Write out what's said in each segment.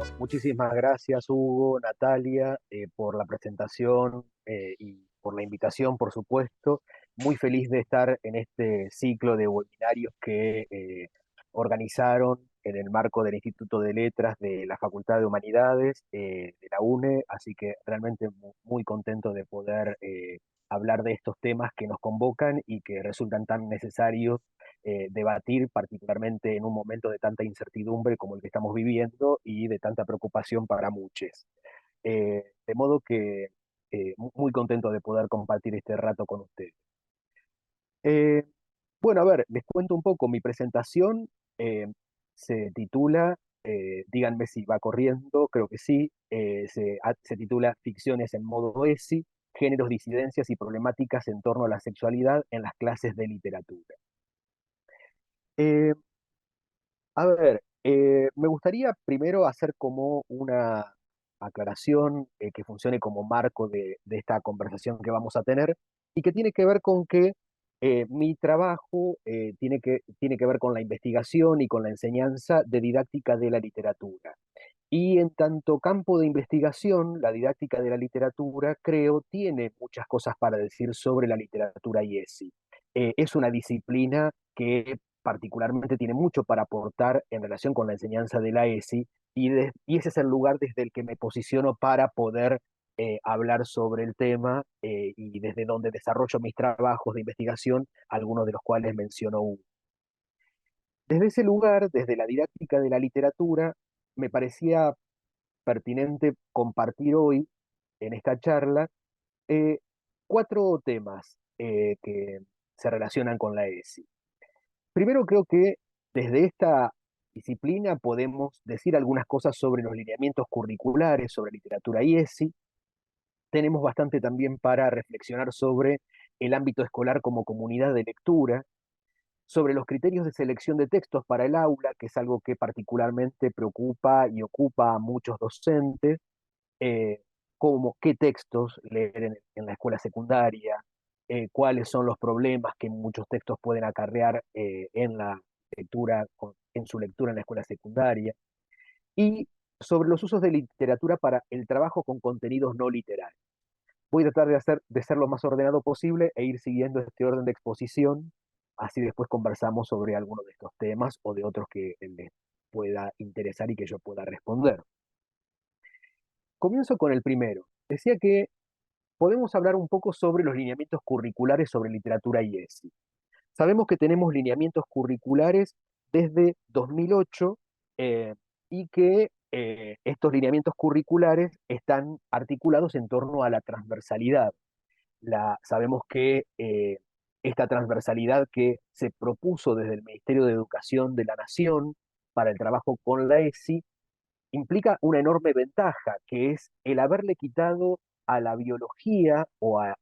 Bueno, muchísimas gracias Hugo, Natalia, por la presentación y por la invitación, por supuesto. Muy feliz de estar en este ciclo de webinarios que organizaron en el marco del Instituto de Letras de la Facultad de Humanidades de la UNE, así que realmente muy contento de poder hablar de estos temas que nos convocan y que resultan tan necesarios debatir, particularmente en un momento de tanta incertidumbre como el que estamos viviendo y de tanta preocupación para muchos. De modo que muy contento de poder compartir este rato con ustedes. Eh, bueno, a ver, les cuento un poco. Mi presentación se titula, díganme si va corriendo, creo que sí, se titula Ficciones en modo ESI, géneros, disidencias y problemáticas en torno a la sexualidad en las clases de literatura. Eh, A ver, me gustaría primero hacer como una aclaración que funcione como marco de esta conversación que vamos a tener y que tiene que ver con que mi trabajo tiene que ver con la investigación y con la enseñanza de didáctica de la literatura. Y en tanto campo de investigación, la didáctica de la literatura, creo, tiene muchas cosas para decir sobre la literatura IESI. Es una disciplina que particularmente tiene mucho para aportar en relación con la enseñanza de la ESI y ese es el lugar desde el que me posiciono para poder hablar sobre el tema y desde donde desarrollo mis trabajos de investigación, algunos de los cuales menciono uno. Desde ese lugar, desde la didáctica de la literatura, me parecía pertinente compartir hoy en esta charla eh, cuatro temas que se relacionan con la ESI. Primero, creo que desde esta disciplina podemos decir algunas cosas sobre los lineamientos curriculares, sobre literatura y ESI. Tenemos bastante también para reflexionar sobre el ámbito escolar como comunidad de lectura, sobre los criterios de selección de textos para el aula, que es algo que particularmente preocupa y ocupa a muchos docentes, eh, cómo, qué textos leer en la escuela secundaria, cuáles son los problemas que muchos textos pueden acarrear en la lectura, en su lectura en la escuela secundaria, y sobre los usos de literatura para el trabajo con contenidos no literarios. Voy a tratar de ser lo más ordenado posible e ir siguiendo este orden de exposición, así después conversamos sobre alguno de estos temas o de otros que les pueda interesar y que yo pueda responder. Comienzo con el primero. Decía que podemos hablar un poco sobre los lineamientos curriculares sobre literatura y ESI. Sabemos que tenemos lineamientos curriculares desde 2008 y que estos lineamientos curriculares están articulados en torno a la transversalidad. Sabemos que esta transversalidad que se propuso desde el Ministerio de Educación de la Nación para el trabajo con la ESI implica una enorme ventaja, que es el haberle quitado a la biología o a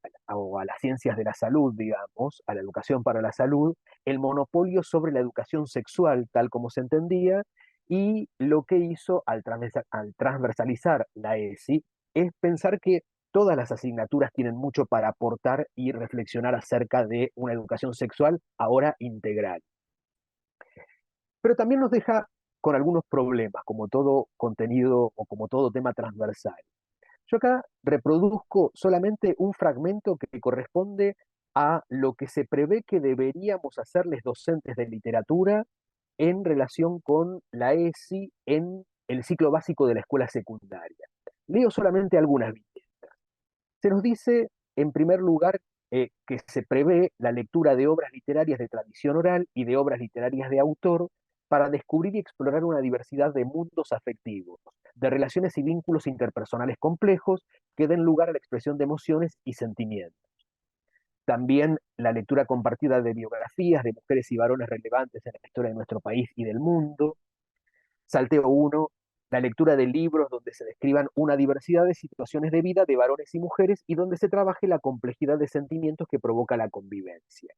las ciencias de la salud, digamos, a la educación para la salud, el monopolio sobre la educación sexual, tal como se entendía, y lo que hizo al transversalizar la ESI es pensar que todas las asignaturas tienen mucho para aportar y reflexionar acerca de una educación sexual ahora integral. Pero también nos deja con algunos problemas, como todo contenido o como todo tema transversal. Yo acá reproduzco solamente un fragmento que corresponde a lo que se prevé que deberíamos hacerles docentes de literatura en relación con la ESI en el ciclo básico de la escuela secundaria. Leo solamente algunas viñetas. Se nos dice, en primer lugar, que se prevé la lectura de obras literarias de tradición oral y de obras literarias de autor para descubrir y explorar una diversidad de mundos afectivos, de relaciones y vínculos interpersonales complejos que den lugar a la expresión de emociones y sentimientos. También la lectura compartida de biografías de mujeres y varones relevantes en la historia de nuestro país y del mundo. Salteo uno, la lectura de libros donde se describan una diversidad de situaciones de vida de varones y mujeres y donde se trabaje la complejidad de sentimientos que provoca la convivencia.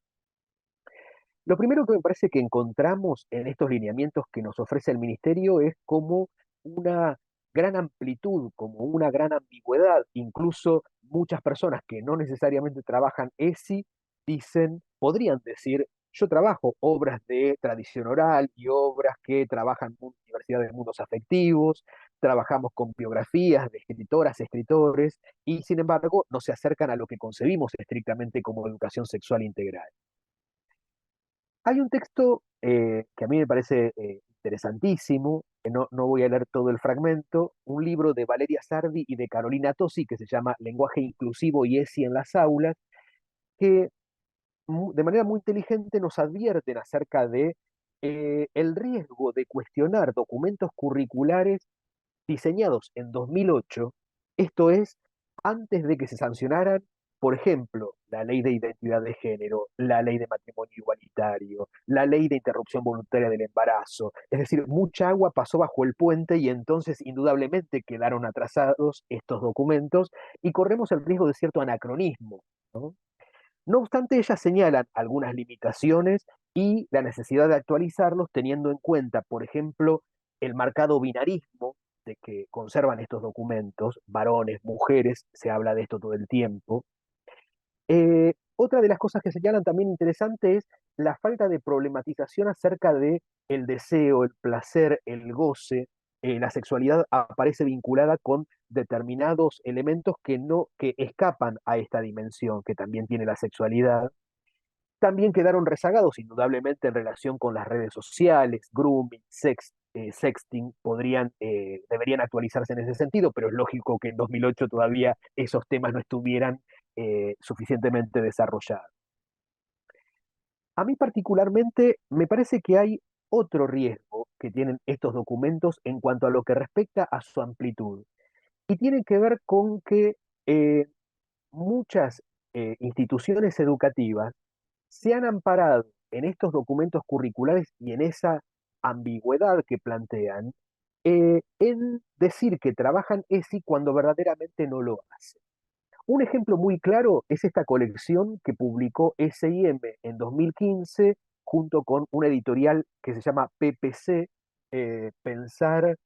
Lo primero que me parece que encontramos en estos lineamientos que nos ofrece el Ministerio es como una gran amplitud, como una gran ambigüedad. Incluso muchas personas que no necesariamente trabajan ESI dicen, podrían decir, yo trabajo obras de tradición oral y obras que trabajan diversidad de mundos afectivos. trabajamos con biografías de escritoras, escritores, y sin embargo no se acercan a lo que concebimos estrictamente como educación sexual integral. Hay un texto que a mí me parece interesantísimo, que no voy a leer todo el fragmento, un libro de Valeria Sardi y de Carolina Tosi que se llama Lenguaje inclusivo y ESI en las aulas, que de manera muy inteligente nos advierten acerca de el riesgo de cuestionar documentos curriculares diseñados en 2008, esto es, antes de que se sancionaran, por ejemplo, la ley de identidad de género, la ley de matrimonio igualitario, la ley de interrupción voluntaria del embarazo. Es decir, mucha agua pasó bajo el puente y entonces indudablemente quedaron atrasados estos documentos y corremos el riesgo de cierto anacronismo, ¿no? No obstante, ellas señalan algunas limitaciones y la necesidad de actualizarlos teniendo en cuenta, por ejemplo, el marcado binarismo de que conservan estos documentos, varones, mujeres, se habla de esto todo el tiempo. Otra de las cosas que señalan también interesante es la falta de problematización acerca de el deseo, el placer, el goce. La sexualidad aparece vinculada con determinados elementos que escapan a esta dimensión que también tiene la sexualidad. También quedaron rezagados indudablemente en relación con las redes sociales, grooming, sexting, deberían actualizarse en ese sentido, pero es lógico que en 2008 todavía esos temas no estuvieran suficientemente desarrollados. A mí particularmente me parece que hay otro riesgo que tienen estos documentos en cuanto a lo que respecta a su amplitud, y tiene que ver con que muchas instituciones educativas se han amparado en estos documentos curriculares y en esa ambigüedad que plantean, en decir que trabajan ESI cuando verdaderamente no lo hacen. Un ejemplo muy claro es esta colección que publicó SIM en 2015 junto con una editorial que se llama PPC, Pensar,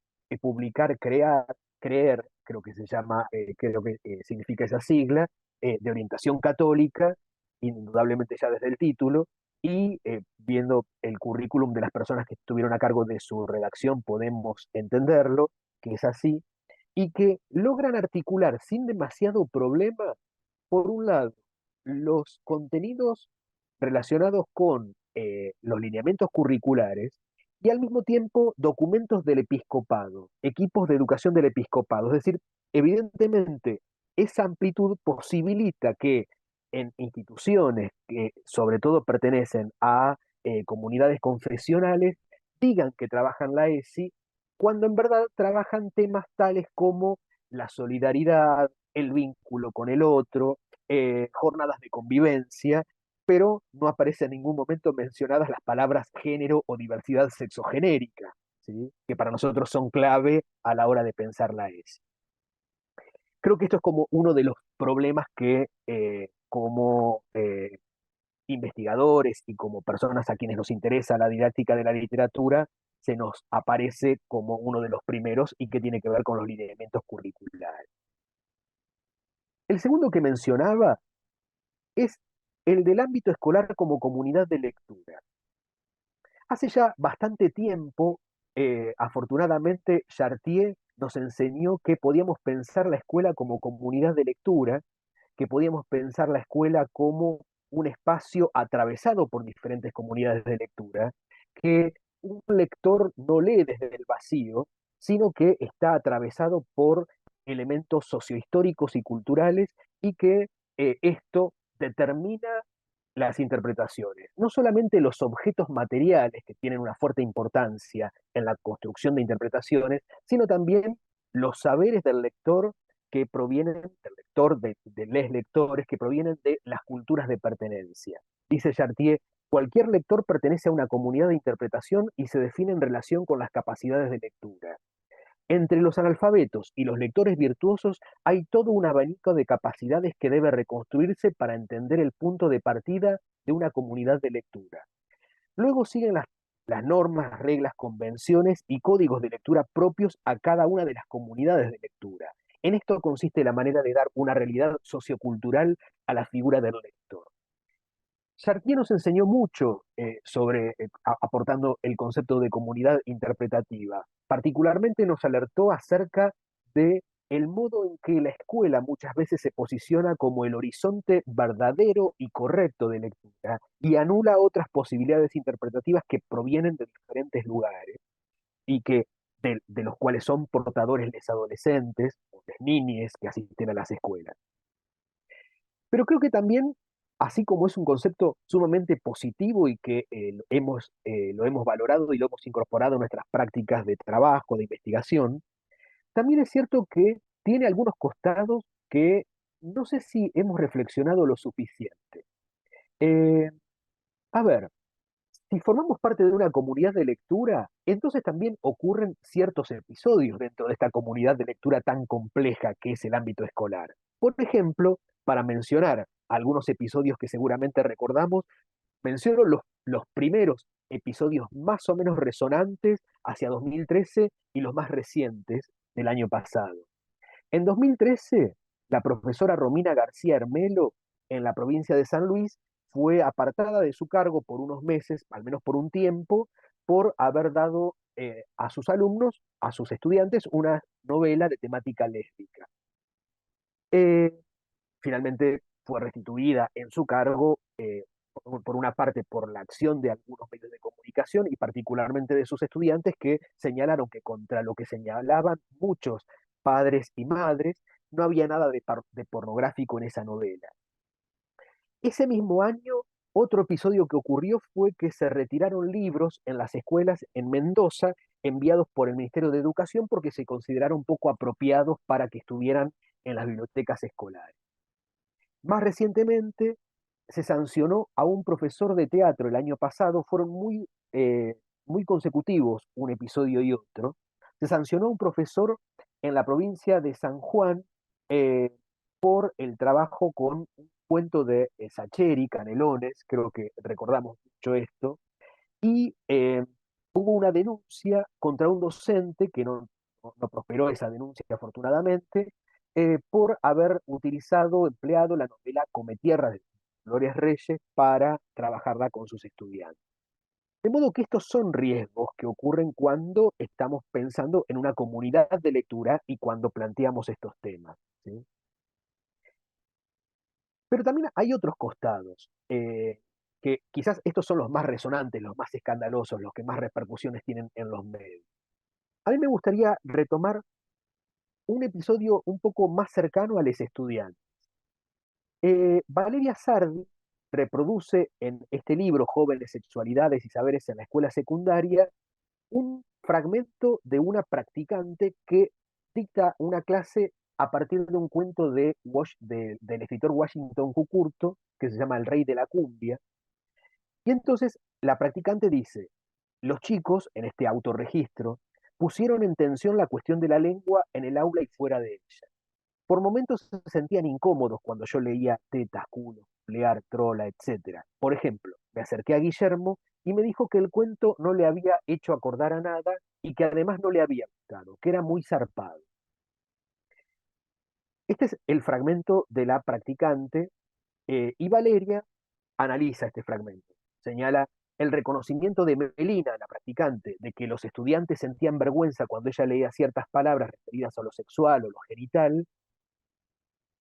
Publicar, Crear, Creer, creo que se llama, creo que significa esa sigla, de orientación católica, indudablemente ya desde el título, y viendo el currículum de las personas que estuvieron a cargo de su redacción podemos entenderlo, que es así, y que logran articular sin demasiado problema, por un lado, los contenidos relacionados con los lineamientos curriculares y al mismo tiempo documentos del episcopado, equipos de educación del episcopado. Es decir, evidentemente, esa amplitud posibilita que en instituciones que sobre todo pertenecen a comunidades confesionales digan que trabajan la ESI cuando en verdad trabajan temas tales como la solidaridad, el vínculo con el otro, jornadas de convivencia, pero no aparece en ningún momento mencionadas las palabras género o diversidad sexogenérica, ¿sí? Que para nosotros son clave a la hora de pensar la ESI. Creo que esto es como uno de los problemas que como investigadores y como personas a quienes nos interesa la didáctica de la literatura, se nos aparece como uno de los primeros y que tiene que ver con los lineamientos curriculares. El segundo que mencionaba es el del ámbito escolar como comunidad de lectura. Hace ya bastante tiempo, afortunadamente, Chartier nos enseñó que podíamos pensar la escuela como comunidad de lectura, que podíamos pensar la escuela como un espacio atravesado por diferentes comunidades de lectura, que un lector no lee desde el vacío, sino que está atravesado por elementos sociohistóricos y culturales y que esto determina las interpretaciones. No solamente los objetos materiales que tienen una fuerte importancia en la construcción de interpretaciones, sino también los saberes del lector que provienen del lector, de les lectores, que provienen de las culturas de pertenencia. Dice Chartier, cualquier lector pertenece a una comunidad de interpretación y se define en relación con las capacidades de lectura. Entre los analfabetos y los lectores virtuosos hay todo un abanico de capacidades que debe reconstruirse para entender el punto de partida de una comunidad de lectura. Luego siguen las normas, reglas, convenciones y códigos de lectura propios a cada una de las comunidades de lectura. En esto consiste la manera de dar una realidad sociocultural a la figura del lector. Chartier nos enseñó mucho aportando el concepto de comunidad interpretativa. Particularmente nos alertó acerca de el modo en que la escuela muchas veces se posiciona como el horizonte verdadero y correcto de lectura y anula otras posibilidades interpretativas que provienen de diferentes lugares y de los cuales son portadores los adolescentes o las niñas que asisten a las escuelas. Pero creo que también, así como es un concepto sumamente positivo y que lo hemos valorado y lo hemos incorporado a nuestras prácticas de trabajo, de investigación, también es cierto que tiene algunos costados que no sé si hemos reflexionado lo suficiente. Eh, a ver, si formamos parte de una comunidad de lectura, entonces también ocurren ciertos episodios dentro de esta comunidad de lectura tan compleja que es el ámbito escolar. Por ejemplo, para mencionar algunos episodios que seguramente recordamos, menciono los primeros episodios más o menos resonantes hacia 2013 y los más recientes del año pasado. En 2013, la profesora Romina García Hermelo, en la provincia de San Luis, fue apartada de su cargo por unos meses, al menos por un tiempo, por haber dado a sus alumnos, a sus estudiantes, una novela de temática lésbica. Eh, Finalmente fue restituida en su cargo, por una parte por la acción de algunos medios de comunicación y particularmente de sus estudiantes que señalaron que contra lo que señalaban muchos padres y madres, no había nada de pornográfico en esa novela. Ese mismo año, otro episodio que ocurrió fue que se retiraron libros en las escuelas en Mendoza enviados por el Ministerio de Educación porque se consideraron poco apropiados para que estuvieran en las bibliotecas escolares. Más recientemente, se sancionó a un profesor de teatro el año pasado, fueron muy consecutivos un episodio y otro. Se sancionó a un profesor en la provincia de San Juan eh, por el trabajo con un cuento de Sacheri, Canelones, creo que recordamos mucho esto, y hubo una denuncia contra un docente que no prosperó esa denuncia afortunadamente, por haber empleado la novela Cometierra de Dolores Reyes para trabajarla con sus estudiantes. De modo que estos son riesgos que ocurren cuando estamos pensando en una comunidad de lectura y cuando planteamos estos temas, ¿sí? Pero también hay otros costados, que quizás estos son los más resonantes, los más escandalosos, los que más repercusiones tienen en los medios. A mí me gustaría retomar un episodio un poco más cercano a los estudiantes. Valeria Sardi reproduce en este libro, Jóvenes, Sexualidades y Saberes en la Escuela Secundaria, un fragmento de una practicante que dicta una clase a partir de un cuento del escritor Washington Cucurto, que se llama El Rey de la Cumbia. Y entonces la practicante dice, los chicos, en este autorregistro, pusieron en tensión la cuestión de la lengua en el aula y fuera de ella. Por momentos se sentían incómodos cuando yo leía tetas, culo, plear, trola, etc. Por ejemplo, me acerqué a Guillermo y me dijo que el cuento no le había hecho acordar a nada y que además no le había gustado, que era muy zarpado. Este es el fragmento de la practicante y Valeria analiza este fragmento. Señala el reconocimiento de Melina, la practicante, de que los estudiantes sentían vergüenza cuando ella leía ciertas palabras referidas a lo sexual o lo genital,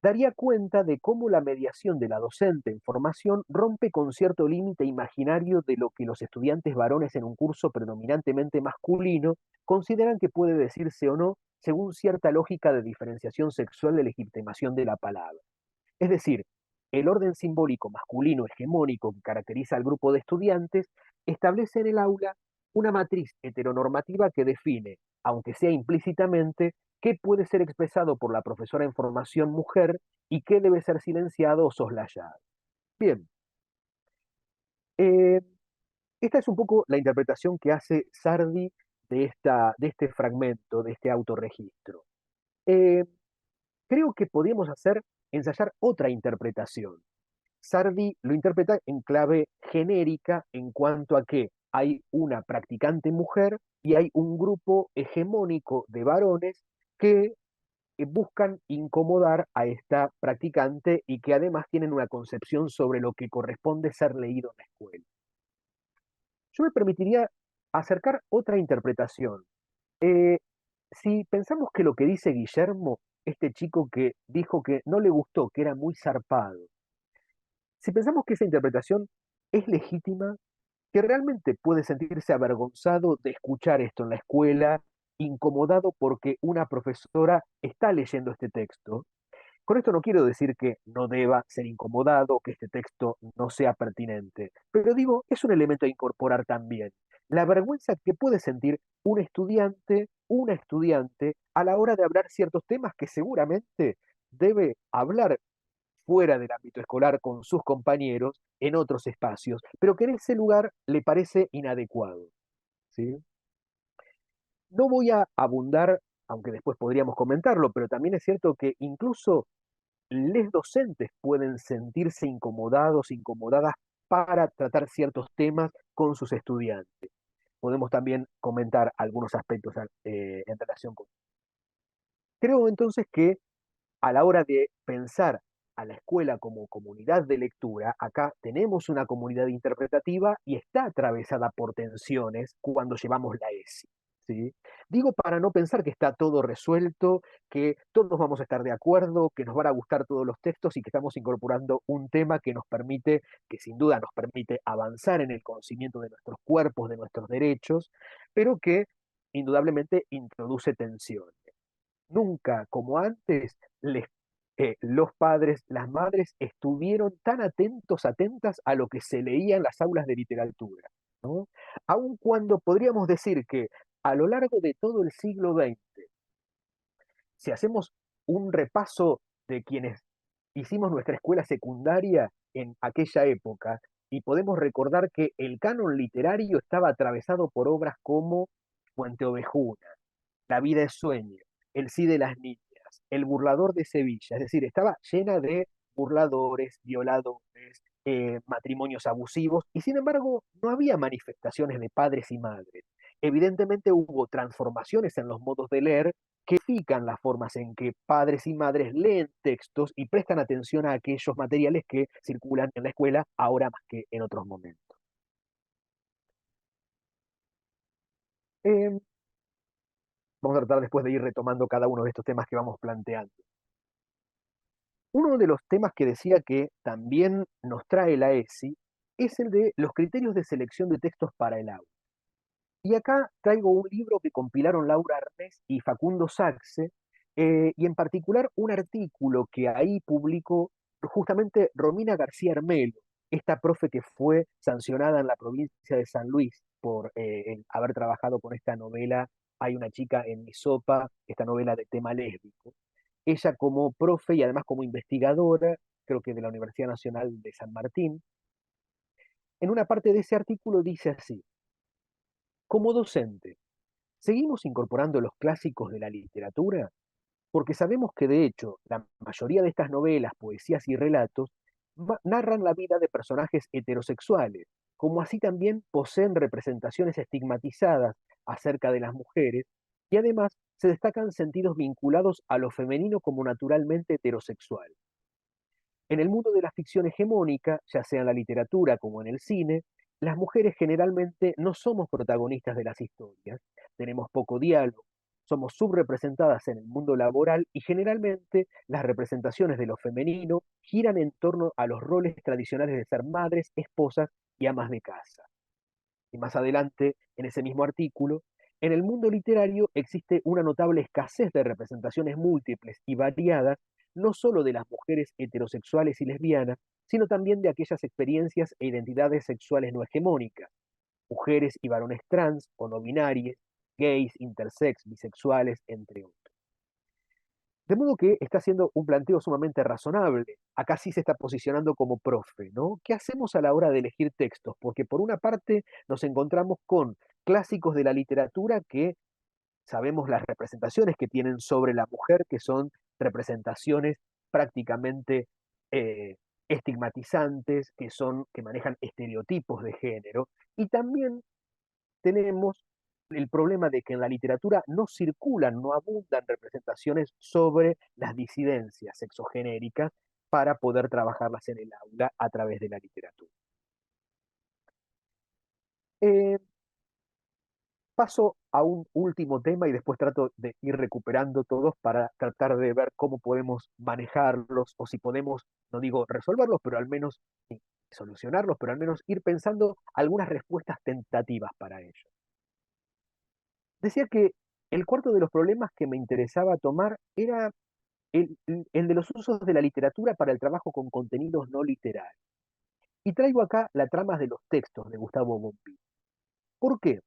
daría cuenta de cómo la mediación de la docente en formación rompe con cierto límite imaginario de lo que los estudiantes varones en un curso predominantemente masculino consideran que puede decirse o no según cierta lógica de diferenciación sexual de legitimación de la palabra. Es decir, el orden simbólico masculino hegemónico que caracteriza al grupo de estudiantes establece en el aula una matriz heteronormativa que define, aunque sea implícitamente, qué puede ser expresado por la profesora en formación mujer y qué debe ser silenciado o soslayado. Bien, eh, esta es un poco la interpretación que hace Sardi de este fragmento, de este autorregistro. Eh, Creo que podríamos ensayar otra interpretación. Sardi lo interpreta en clave genérica en cuanto a que hay una practicante mujer y hay un grupo hegemónico de varones que buscan incomodar a esta practicante y que además tienen una concepción sobre lo que corresponde ser leído en la escuela. Yo me permitiría acercar otra interpretación. Eh, si pensamos que lo que dice Guillermo, este chico que dijo que no le gustó, que era muy zarpado, si pensamos que esa interpretación es legítima, que realmente puede sentirse avergonzado de escuchar esto en la escuela, incomodado porque una profesora está leyendo este texto, con esto no quiero decir que no deba ser incomodado, que este texto no sea pertinente, pero digo, es un elemento a incorporar también. La vergüenza que puede sentir un estudiante, una estudiante, a la hora de hablar ciertos temas que seguramente debe hablar fuera del ámbito escolar con sus compañeros en otros espacios, pero que en ese lugar le parece inadecuado. ¿Sí? No voy a abundar, aunque después podríamos comentarlo, pero también es cierto que incluso les docentes pueden sentirse incomodados, incomodadas para tratar ciertos temas con sus estudiantes. Podemos también comentar algunos aspectos en relación con. Creo entonces que a la hora de pensar a la escuela como comunidad de lectura, acá tenemos una comunidad interpretativa y está atravesada por tensiones cuando llevamos la ESI. ¿Sí? Digo para no pensar que está todo resuelto, que todos vamos a estar de acuerdo, que nos van a gustar todos los textos y que estamos incorporando un tema que nos permite, que sin duda nos permite avanzar en el conocimiento de nuestros cuerpos, de nuestros derechos, pero que indudablemente introduce tensiones. Nunca como antes los padres, las madres estuvieron tan atentos, atentas a lo que se leía en las aulas de literatura, ¿no? Aun cuando podríamos decir que a lo largo de todo el siglo XX, si hacemos un repaso de quienes hicimos nuestra escuela secundaria en aquella época, y podemos recordar que el canon literario estaba atravesado por obras como Fuente Ovejuna, La vida es sueño, El sí de las niñas, El burlador de Sevilla, es decir, estaba llena de burladores, violadores, matrimonios abusivos, y sin embargo no había manifestaciones de padres y madres. Evidentemente hubo transformaciones en los modos de leer que fijan las formas en que padres y madres leen textos y prestan atención a aquellos materiales que circulan en la escuela ahora más que en otros momentos. Eh, Vamos a tratar después de ir retomando cada uno de estos temas que vamos planteando. Uno de los temas que decía que también nos trae la ESI es el de los criterios de selección de textos para el aula. Y acá traigo un libro que compilaron Laura Arnés y Facundo Saxe, y en particular un artículo que ahí publicó justamente Romina García Armelo, esta profe que fue sancionada en la provincia de San Luis por haber trabajado con esta novela Hay una chica en mi sopa, esta novela de tema lésbico. Ella como profe y además como investigadora, creo que de la Universidad Nacional de San Martín, en una parte de ese artículo dice así: como docente, ¿seguimos incorporando los clásicos de la literatura? Porque sabemos que de hecho la mayoría de estas novelas, poesías y relatos narran la vida de personajes heterosexuales, como así también poseen representaciones estigmatizadas acerca de las mujeres y además se destacan sentidos vinculados a lo femenino como naturalmente heterosexual. En el mundo de la ficción hegemónica, ya sea en la literatura como en el cine, las mujeres generalmente no somos protagonistas de las historias, tenemos poco diálogo, somos subrepresentadas en el mundo laboral y generalmente las representaciones de lo femenino giran en torno a los roles tradicionales de ser madres, esposas y amas de casa. Y más adelante, en ese mismo artículo, en el mundo literario existe una notable escasez de representaciones múltiples y variadas, no solo de las mujeres heterosexuales y lesbianas, sino también de aquellas experiencias e identidades sexuales no hegemónicas, mujeres y varones trans o no binarios, gays, intersex, bisexuales, entre otros. De modo que está haciendo un planteo sumamente razonable. Acá sí se está posicionando como profe, ¿no? ¿Qué hacemos a la hora de elegir textos? Porque por una parte nos encontramos con clásicos de la literatura que sabemos las representaciones que tienen sobre la mujer, que son representaciones prácticamente eh, estigmatizantes, que manejan estereotipos de género, y también tenemos el problema de que en la literatura no circulan, no abundan representaciones sobre las disidencias sexogenéricas para poder trabajarlas en el aula a través de la literatura. Eh, Paso a un último tema y después trato de ir recuperando todos para tratar de ver cómo podemos manejarlos o si podemos, no digo resolverlos, pero al menos solucionarlos, pero al menos ir pensando algunas respuestas tentativas para ello. Decía que el cuarto de los problemas que me interesaba tomar era el de los usos de la literatura para el trabajo con contenidos no literarios. Y traigo acá la trama de los textos de Gustavo Bombín. ¿Por qué?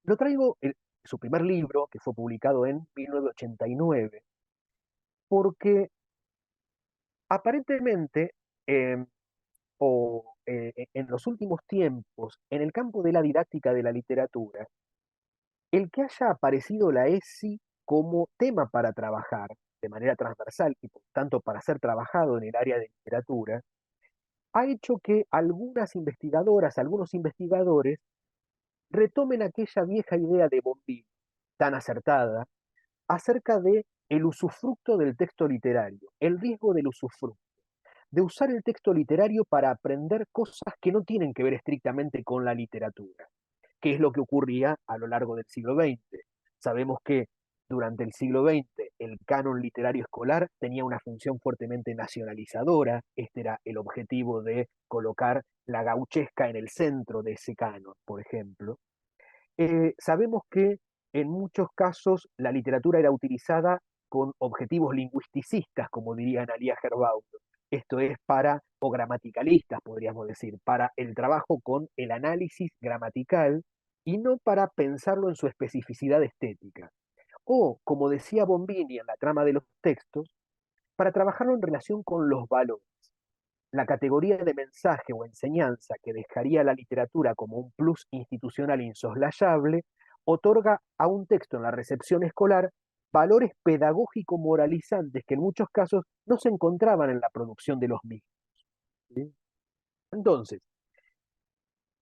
Lo traigo en su primer libro, que fue publicado en 1989, porque aparentemente, eh, en los últimos tiempos, en el campo de la didáctica de la literatura, el que haya aparecido la ESI como tema para trabajar de manera transversal y por tanto para ser trabajado en el área de literatura, ha hecho que algunas investigadoras, algunos investigadores, retomen aquella vieja idea de Bombín, tan acertada, acerca de el usufructo del texto literario, el riesgo del usufructo, de usar el texto literario para aprender cosas que no tienen que ver estrictamente con la literatura, que es lo que ocurría a lo largo del siglo XX. Sabemos que durante el siglo XX el canon literario escolar tenía una función fuertemente nacionalizadora, este era el objetivo de colocar la gauchesca en el centro de ese canon, por ejemplo. Sabemos que en muchos casos la literatura era utilizada con objetivos lingüisticistas, como diría Analía Gerbaudo. Esto es para, o gramaticalistas, podríamos decir, para el trabajo con el análisis gramatical y no para pensarlo en su especificidad estética. O, como decía Bombini en la trama de los textos, para trabajarlo en relación con los valores. La categoría de mensaje o enseñanza que dejaría la literatura como un plus institucional insoslayable, otorga a un texto en la recepción escolar valores pedagógico-moralizantes que en muchos casos no se encontraban en la producción de los mismos. ¿Sí? Entonces,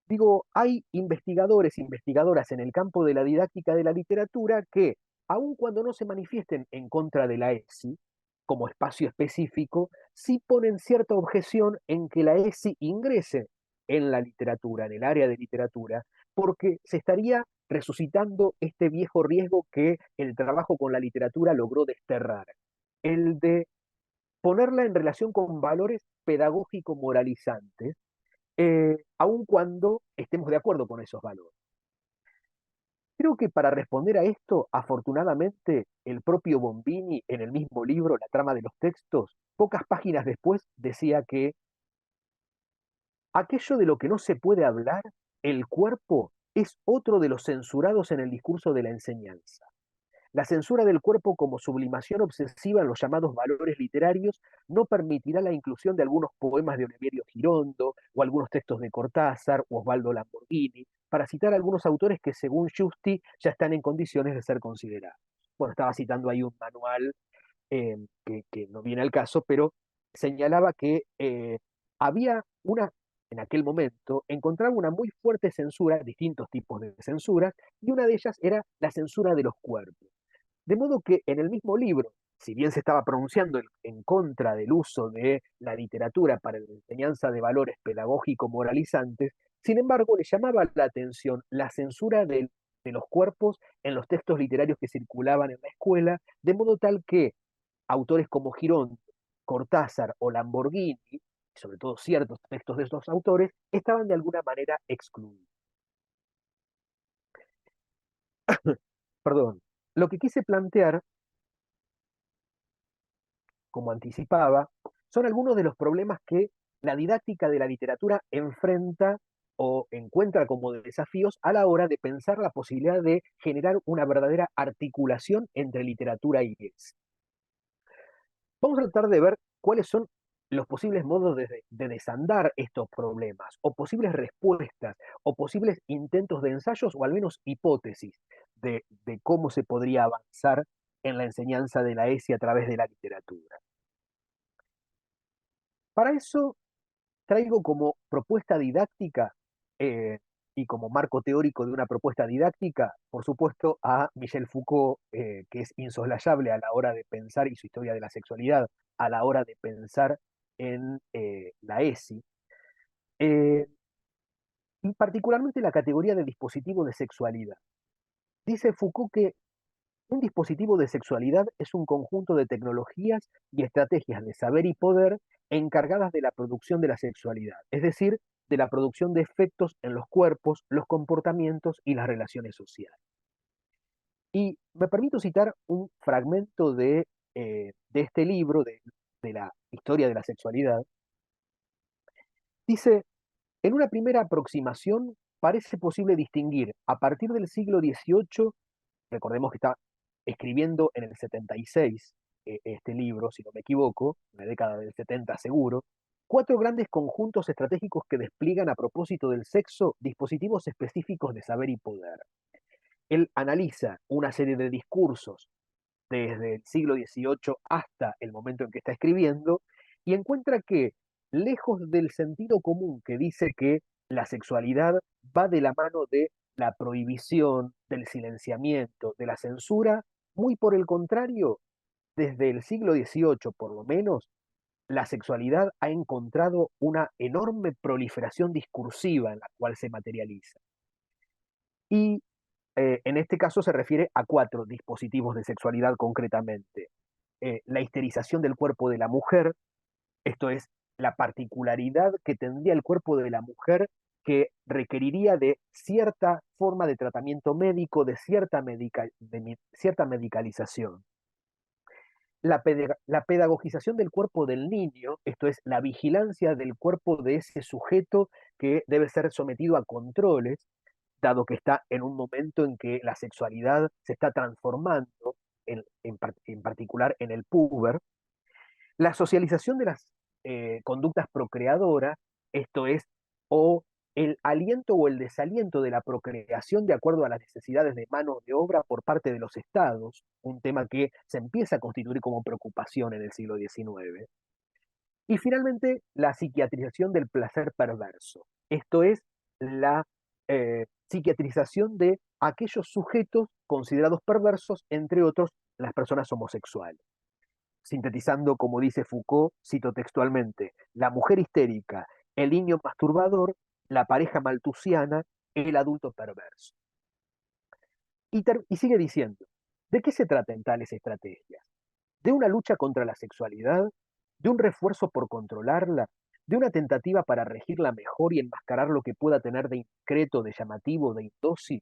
digo, hay investigadores, investigadoras en el campo de la didáctica de la literatura que, aun cuando no se manifiesten en contra de la ESI como espacio específico, sí ponen cierta objeción en que la ESI ingrese en la literatura, en el área de literatura, porque se estaría resucitando este viejo riesgo que el trabajo con la literatura logró desterrar, el de ponerla en relación con valores pedagógico-moralizantes aun cuando estemos de acuerdo con esos valores. Creo que para responder a esto, afortunadamente, el propio Bombini, en el mismo libro, La trama de los textos, pocas páginas después decía que aquello de lo que no se puede hablar, el cuerpo, es otro de los censurados en el discurso de la enseñanza. La censura del cuerpo como sublimación obsesiva en los llamados valores literarios no permitirá la inclusión de algunos poemas de Oliverio Girondo o algunos textos de Cortázar o Osvaldo Lamborghini, para citar algunos autores que según Justi ya están en condiciones de ser considerados. Bueno, estaba citando ahí un manual que no viene al caso, pero señalaba que había una, en aquel momento, encontraba una muy fuerte censura, distintos tipos de censuras, y una de ellas era la censura de los cuerpos. De modo que en el mismo libro, si bien se estaba pronunciando en contra del uso de la literatura para la enseñanza de valores pedagógico-moralizantes, sin embargo le llamaba la atención la censura de los cuerpos en los textos literarios que circulaban en la escuela, de modo tal que autores como Girón, Cortázar o Lamborghini, sobre todo ciertos textos de estos autores, estaban de alguna manera excluidos. Perdón. Lo que quise plantear como anticipaba, son algunos de los problemas que la didáctica de la literatura enfrenta o encuentra como desafíos a la hora de pensar la posibilidad de generar una verdadera articulación entre literatura y es. Vamos a tratar de ver cuáles son los posibles modos de desandar estos problemas, o posibles respuestas, o posibles intentos de ensayos, o al menos hipótesis de cómo se podría avanzar en la enseñanza de la ESI a través de la literatura. Para eso traigo como propuesta didáctica y como marco teórico de una propuesta didáctica, por supuesto, a Michel Foucault, que es insoslayable a la hora de pensar, y su historia de la sexualidad, a la hora de pensar en la ESI, eh, y particularmente la categoría de dispositivo de sexualidad. Dice Foucault que un dispositivo de sexualidad es un conjunto de tecnologías y estrategias de saber y poder encargadas de la producción de la sexualidad, es decir, de la producción de efectos en los cuerpos, los comportamientos y las relaciones sociales. Y me permito citar un fragmento de este libro, de la historia de la sexualidad. Dice, en una primera aproximación parece posible distinguir a partir del siglo XVIII, recordemos que está escribiendo en el 76 este libro, si no me equivoco, en la década del 70 seguro, cuatro grandes conjuntos estratégicos que despliegan a propósito del sexo dispositivos específicos de saber y poder. Él analiza una serie de discursos desde el siglo XVIII hasta el momento en que está escribiendo y encuentra que, lejos del sentido común que dice que la sexualidad va de la mano de la prohibición, del silenciamiento, de la censura, muy por el contrario, desde el siglo XVIII por lo menos, la sexualidad ha encontrado una enorme proliferación discursiva en la cual se materializa. Y en este caso se refiere a cuatro dispositivos de sexualidad concretamente. La histerización del cuerpo de la mujer, esto es, la particularidad que tendría el cuerpo de la mujer que requeriría de cierta forma de tratamiento médico, de cierta medicalización. La pedagogización del cuerpo del niño, esto es, la vigilancia del cuerpo de ese sujeto que debe ser sometido a controles, dado que está en un momento en que la sexualidad se está transformando, en particular en el puber. La socialización de las conductas procreadoras, esto es, o el aliento o el desaliento de la procreación de acuerdo a las necesidades de mano de obra por parte de los estados, un tema que se empieza a constituir como preocupación en el siglo XIX. Y finalmente, la psiquiatrización del placer perverso, esto es, la psiquiatrización de aquellos sujetos considerados perversos, entre otros, las personas homosexuales. Sintetizando, como dice Foucault, cito textualmente, la mujer histérica, el niño masturbador, la pareja maltusiana, el adulto perverso. Y sigue diciendo, ¿de qué se tratan tales estrategias? ¿De una lucha contra la sexualidad? ¿De un refuerzo por controlarla? ¿De una tentativa para regirla mejor y enmascarar lo que pueda tener de increto, de llamativo, de indócil?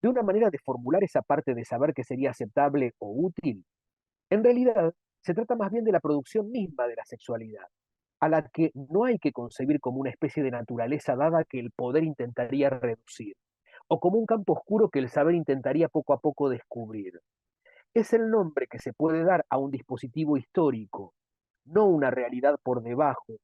¿De una manera de formular esa parte de saber que sería aceptable o útil? En realidad, se trata más bien de la producción misma de la sexualidad, a la que no hay que concebir como una especie de naturaleza dada que el poder intentaría reducir, o como un campo oscuro que el saber intentaría poco a poco descubrir. Es el nombre que se puede dar a un dispositivo histórico, no una realidad por debajo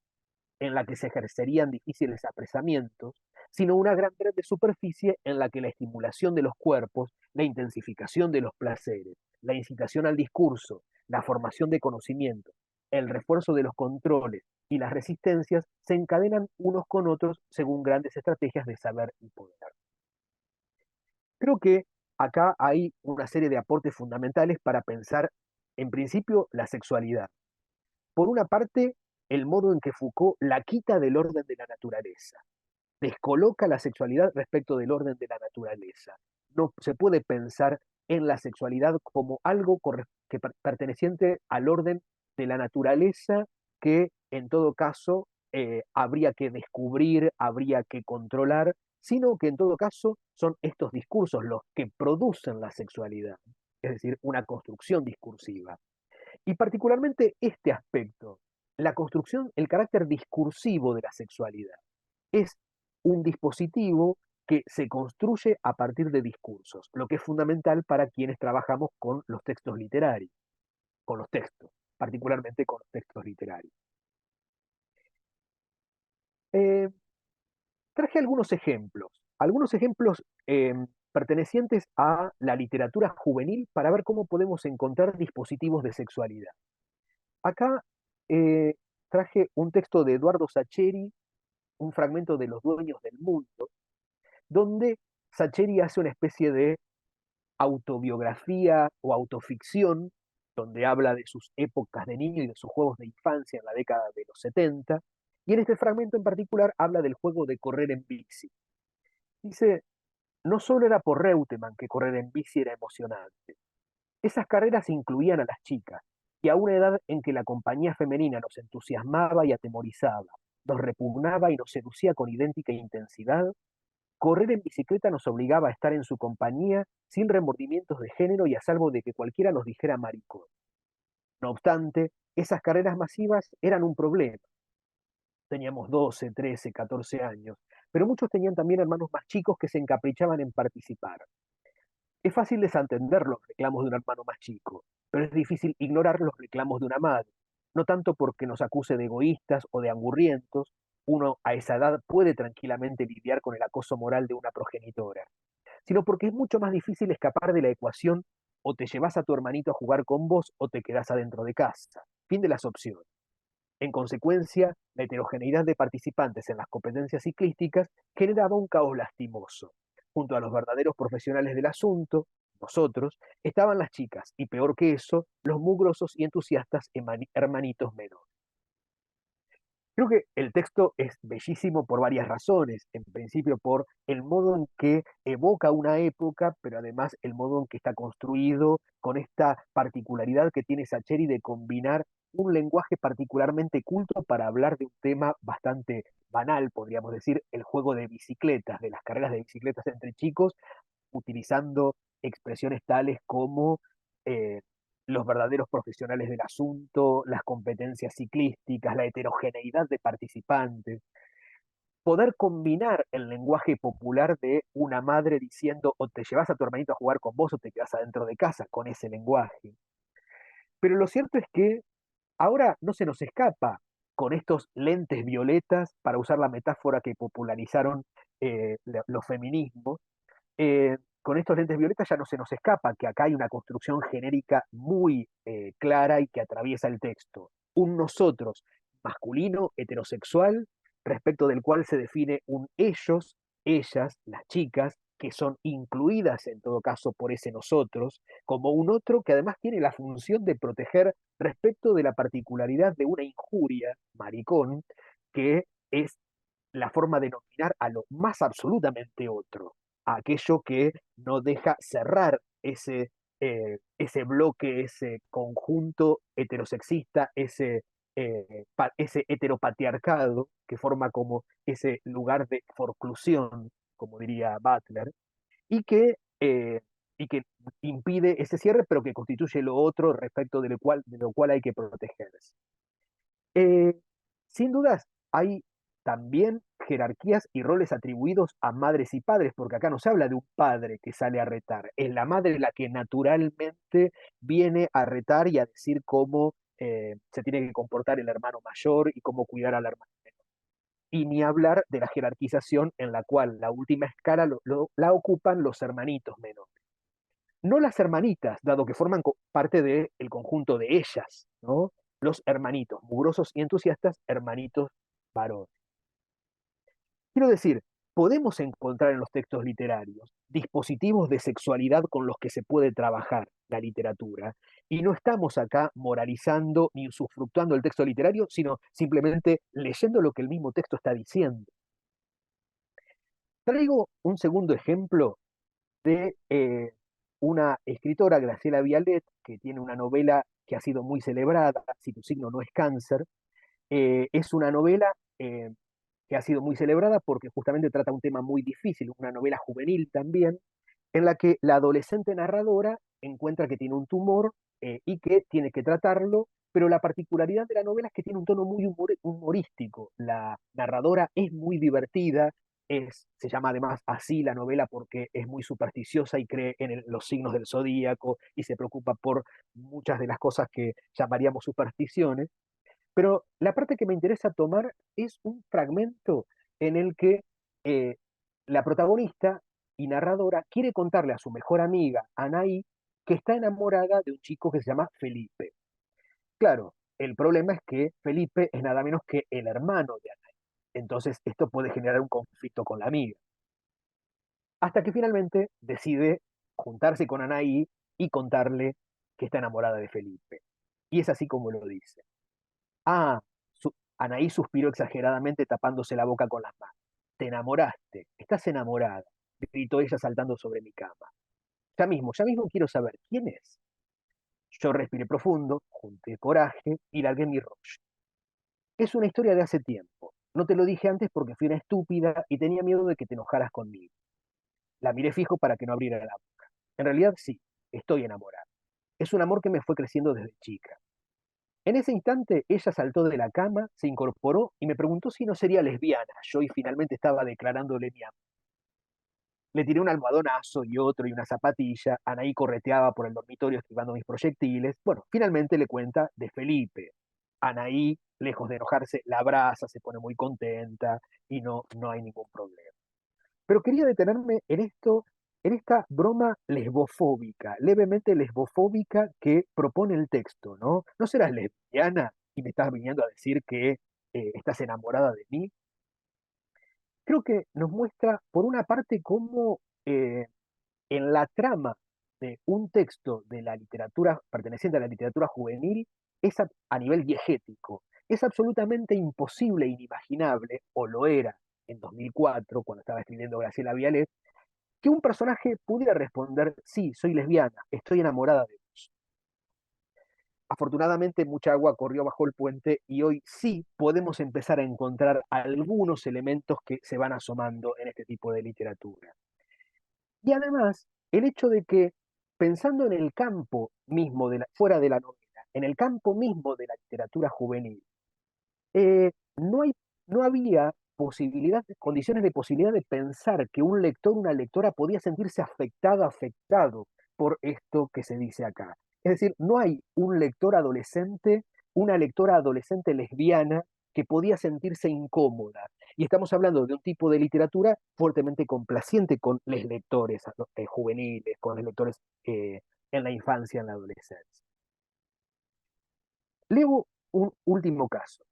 en la que se ejercerían difíciles apresamientos, sino una gran red de superficie en la que la estimulación de los cuerpos, la intensificación de los placeres, la incitación al discurso, la formación de conocimiento, el refuerzo de los controles y las resistencias se encadenan unos con otros según grandes estrategias de saber y poder. Creo que acá hay una serie de aportes fundamentales para pensar, en principio, la sexualidad. Por una parte, el modo en que Foucault la quita del orden de la naturaleza, descoloca la sexualidad respecto del orden de la naturaleza. No se puede pensar en la sexualidad como algo perteneciente al orden de la naturaleza que en todo caso habría que descubrir, habría que controlar, sino que en todo caso son estos discursos los que producen la sexualidad, es decir, una construcción discursiva. Y particularmente este aspecto, la construcción, el carácter discursivo de la sexualidad, es un dispositivo que se construye a partir de discursos, lo que es fundamental para quienes trabajamos con los textos literarios, con los textos, particularmente con los textos literarios. Eh, Traje algunos ejemplos pertenecientes a la literatura juvenil para ver cómo podemos encontrar dispositivos de sexualidad. Acá eh, traje un texto de Eduardo Sacheri, un fragmento de Los dueños del mundo, donde Sacheri hace una especie de autobiografía o autoficción, donde habla de sus épocas de niño y de sus juegos de infancia en la década de los 70, y en este fragmento en particular habla del juego de correr en bici. Dice, no solo era por Reutemann que correr en bici era emocionante, esas carreras incluían a las chicas, y a una edad en que la compañía femenina nos entusiasmaba y atemorizaba, nos repugnaba y nos seducía con idéntica intensidad, correr en bicicleta nos obligaba a estar en su compañía sin remordimientos de género y a salvo de que cualquiera nos dijera maricón. No obstante, esas carreras masivas eran un problema. Teníamos 12, 13, 14 años, pero muchos tenían también hermanos más chicos que se encaprichaban en participar. Es fácil desentender los reclamos de un hermano más chico, pero es difícil ignorar los reclamos de una madre, no tanto porque nos acuse de egoístas o de angurrientos, uno a esa edad puede tranquilamente lidiar con el acoso moral de una progenitora, sino porque es mucho más difícil escapar de la ecuación o te llevas a tu hermanito a jugar con vos o te quedás adentro de casa. Fin de las opciones. En consecuencia, la heterogeneidad de participantes en las competencias ciclísticas generaba un caos lastimoso. Junto a los verdaderos profesionales del asunto, nosotros, estaban las chicas y peor que eso, los mugrosos y entusiastas hermanitos menores. Creo que el texto es bellísimo por varias razones. En principio por el modo en que evoca una época, pero además el modo en que está construido con esta particularidad que tiene Sacheri de combinar un lenguaje particularmente culto para hablar de un tema bastante banal, podríamos decir, el juego de bicicletas, de las carreras de bicicletas entre chicos, utilizando expresiones tales como eh, los verdaderos profesionales del asunto, las competencias ciclísticas, la heterogeneidad de participantes, poder combinar el lenguaje popular de una madre diciendo o te llevas a tu hermanito a jugar con vos o te quedas adentro de casa con ese lenguaje. Pero lo cierto es que ahora no se nos escapa con estos lentes violetas, para usar la metáfora que popularizaron los feminismos, con estos lentes violetas ya no se nos escapa que acá hay una construcción genérica muy clara y que atraviesa el texto. Un nosotros masculino, heterosexual, respecto del cual se define un ellos, ellas, las chicas, que son incluidas en todo caso por ese nosotros, como un otro que además tiene la función de proteger respecto de la particularidad de una injuria, maricón, que es la forma de nominar a lo más absolutamente otro, a aquello que no deja cerrar ese bloque, ese conjunto heterosexista, ese heteropatriarcado que forma como ese lugar de forclusión, como diría Butler, y y que impide ese cierre, pero que constituye lo otro respecto de lo cual hay que protegerse. Eh, Sin dudas, hay también jerarquías y roles atribuidos a madres y padres, porque acá no se habla de un padre que sale a retar, es la madre la que naturalmente viene a retar y a decir cómo se tiene que comportar el hermano mayor y cómo cuidar al hermano menor. Y ni hablar de la jerarquización en la cual la última escala la ocupan los hermanitos menores. No las hermanitas, dado que forman parte del conjunto de ellas, ¿no? Los hermanitos, mugrosos y entusiastas, hermanitos varones. Quiero decir, podemos encontrar en los textos literarios dispositivos de sexualidad con los que se puede trabajar la literatura, y no estamos acá moralizando ni usufructuando el texto literario, sino simplemente leyendo lo que el mismo texto está diciendo. Traigo un segundo ejemplo de una escritora, Graciela Vialet, que tiene una novela que ha sido muy celebrada, Si tu signo no es cáncer. Es una novela que ha sido muy celebrada porque justamente trata un tema muy difícil, una novela juvenil también, en la que la adolescente narradora encuentra que tiene un tumor y que tiene que tratarlo, pero la particularidad de la novela es que tiene un tono muy humorístico. La narradora es muy divertida, se llama además así la novela porque es muy supersticiosa y cree en los signos del zodíaco y se preocupa por muchas de las cosas que llamaríamos supersticiones. Pero la parte que me interesa tomar es un fragmento en el que eh, la protagonista y narradora quiere contarle a su mejor amiga, Anaí, que está enamorada de un chico que se llama Felipe. Claro, el problema es que Felipe es nada menos que el hermano de Anaí. Entonces esto puede generar un conflicto con la amiga. hasta que finalmente decide juntarse con Anaí y contarle que está enamorada de Felipe. Y es así como lo dice. Ah, Anaí suspiró exageradamente tapándose la boca con las manos. Te enamoraste, estás enamorada, gritó ella saltando sobre mi cama. Ya mismo quiero saber quién es. Yo respiré profundo, junté coraje y largué mi rollo. Es una historia de hace tiempo. No te lo dije antes porque fui una estúpida y tenía miedo de que te enojaras conmigo. La miré fijo para que no abriera la boca. En realidad sí, estoy enamorada. Es un amor que me fue creciendo desde chica. En ese instante ella saltó de la cama, se incorporó y me preguntó si no sería lesbiana. Yo y finalmente estaba declarándole mi amor. Le tiré un almohadonazo y otro y una zapatilla. Anaí correteaba por el dormitorio esquivando mis proyectiles. Bueno, finalmente le cuenta de Felipe. Anaí, lejos de enojarse, la abraza, se pone muy contenta y no hay ningún problema. Pero quería detenerme en esto, en esta broma lesbofóbica, levemente lesbofóbica que propone el texto, ¿no? ¿No serás lesbiana y me estás viniendo a decir que estás enamorada de mí? Creo que nos muestra, por una parte, cómo en la trama de un texto de la literatura perteneciente a la literatura juvenil es a nivel diegético. Es absolutamente imposible, inimaginable, o lo era en 2004, cuando estaba escribiendo Graciela Vialet, que un personaje pudiera responder, sí, soy lesbiana, estoy enamorada de vos. Afortunadamente mucha agua corrió bajo el puente y hoy sí podemos empezar a encontrar algunos elementos que se van asomando en este tipo de literatura. Y además, el hecho de que, pensando en el campo mismo, fuera de la novela, en el campo mismo de la literatura juvenil, no hay, no había posibilidad, condiciones de posibilidad de pensar que un lector, una lectora podía sentirse afectado, afectado por esto que se dice acá. Es decir, no hay un lector adolescente, una lectora adolescente lesbiana que podía sentirse incómoda. Y estamos hablando de un tipo de literatura fuertemente complaciente con los lectores juveniles, con los lectores en la infancia, en la adolescencia. Leo un último caso.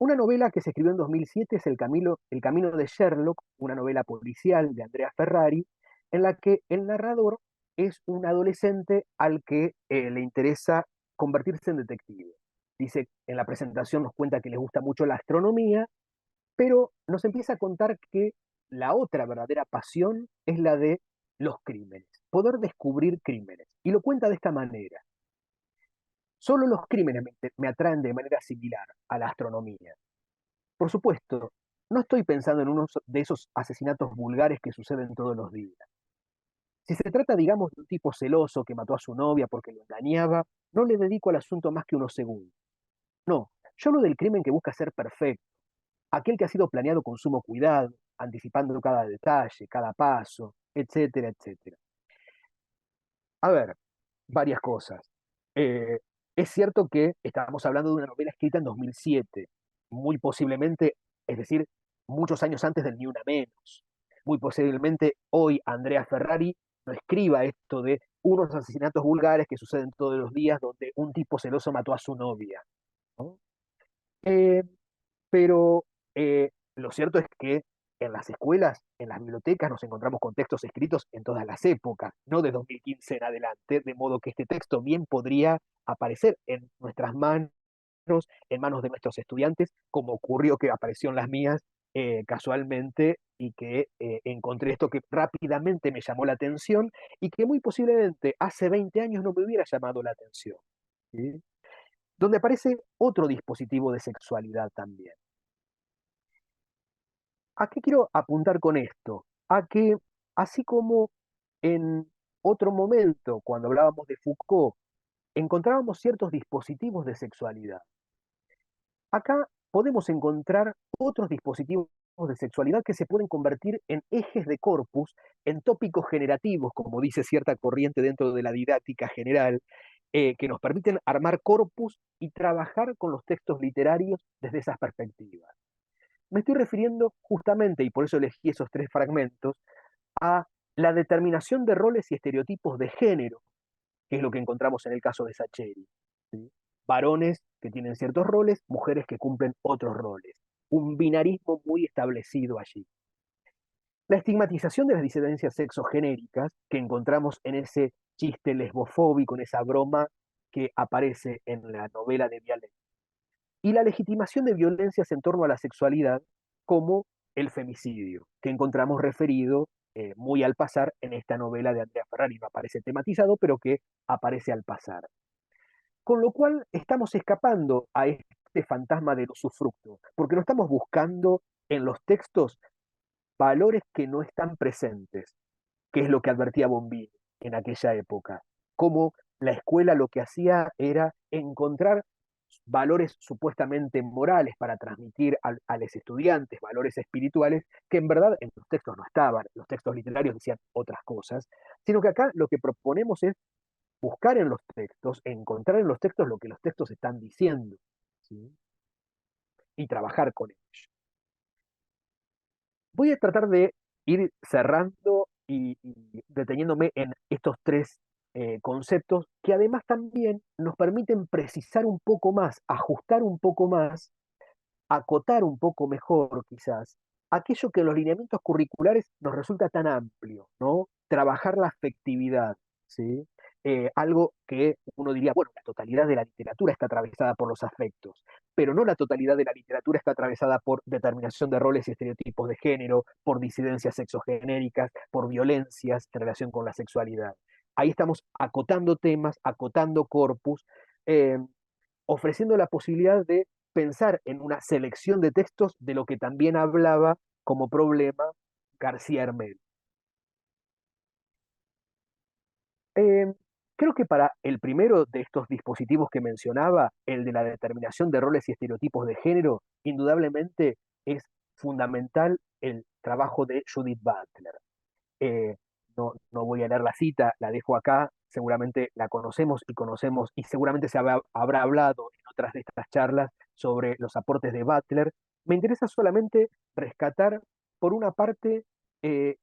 Una novela que se escribió en 2007 es El Camino de Sherlock, una novela policial de Andrea Ferrari, en la que el narrador es un adolescente al que le interesa convertirse en detective. Dice, en la presentación nos cuenta que le gusta mucho la astronomía, pero nos empieza a contar que la otra verdadera pasión es la de los crímenes, poder descubrir crímenes. Y lo cuenta de esta manera. Solo los crímenes me atraen de manera similar a la astronomía. Por supuesto, no estoy pensando en uno de esos asesinatos vulgares que suceden todos los días. Si se trata, digamos, de un tipo celoso que mató a su novia porque lo engañaba, no le dedico al asunto más que unos segundos. No, yo hablo del crimen que busca ser perfecto, aquel que ha sido planeado con sumo cuidado, anticipando cada detalle, cada paso, etcétera, etcétera. A ver, varias cosas. Eh, es cierto que estábamos hablando de una novela escrita en 2007, muy posiblemente, es decir, muchos años antes del Ni Una Menos. Muy posiblemente hoy Andrea Ferrari no escriba esto de unos asesinatos vulgares que suceden todos los días donde un tipo celoso mató a su novia, ¿no? Eh, pero lo cierto es que en las escuelas, en las bibliotecas, nos encontramos con textos escritos en todas las épocas, no de 2015 en adelante, de modo que este texto bien podría aparecer en nuestras manos, en manos de nuestros estudiantes, como ocurrió que apareció en las mías casualmente y que encontré esto que rápidamente me llamó la atención y que muy posiblemente hace 20 años no me hubiera llamado la atención. ¿Sí? Donde aparece otro dispositivo de sexualidad también. ¿A qué quiero apuntar con esto? A que, así como en otro momento, cuando hablábamos de Foucault, encontrábamos ciertos dispositivos de sexualidad, acá podemos encontrar otros dispositivos de sexualidad que se pueden convertir en ejes de corpus, en tópicos generativos, como dice cierta corriente dentro de la didáctica general, que nos permiten armar corpus y trabajar con los textos literarios desde esas perspectivas. Me estoy refiriendo justamente, y por eso elegí esos tres fragmentos, a la determinación de roles y estereotipos de género, que es lo que encontramos en el caso de Sacheri. ¿Sí? Varones que tienen ciertos roles, mujeres que cumplen otros roles. Un binarismo muy establecido allí. La estigmatización de las disidencias sexogenéricas que encontramos en ese chiste lesbofóbico, en esa broma que aparece en la novela de Viale. Y la legitimación de violencias en torno a la sexualidad como el femicidio, que encontramos referido muy al pasar en esta novela de Andrea Ferrari. No aparece tematizado, pero que aparece al pasar. Con lo cual estamos escapando a este fantasma del usufructo, porque no estamos buscando en los textos valores que no están presentes, que es lo que advertía Bombini en aquella época, como la escuela lo que hacía era encontrar valores supuestamente morales para transmitir a los estudiantes, valores espirituales, que en verdad en los textos no estaban, los textos literarios decían otras cosas, sino que acá lo que proponemos es buscar en los textos, encontrar en los textos lo que los textos están diciendo, ¿sí? Y trabajar con ellos. Voy a tratar de ir cerrando y deteniéndome en estos tres conceptos que además también nos permiten precisar un poco más, ajustar un poco más, acotar un poco mejor quizás aquello que en los lineamientos curriculares nos resulta tan amplio, ¿no? Trabajar la afectividad, ¿sí? Algo que uno diría, bueno, la totalidad de la literatura está atravesada por los afectos, pero no la totalidad de la literatura está atravesada por determinación de roles y estereotipos de género, por disidencias sexogenéricas, por violencias en relación con la sexualidad. Ahí estamos acotando temas, acotando corpus, eh, ofreciendo la posibilidad de pensar en una selección de textos de lo que también hablaba como problema García Hermel. Eh, Creo que para el primero de estos dispositivos que mencionaba, el de la determinación de roles y estereotipos de género, indudablemente es fundamental el trabajo de Judith Butler. Eh, no voy a leer la cita, la dejo acá, seguramente la conocemos y conocemos, y seguramente habrá hablado en otras de estas charlas sobre los aportes de Butler. Me interesa solamente rescatar, por una parte,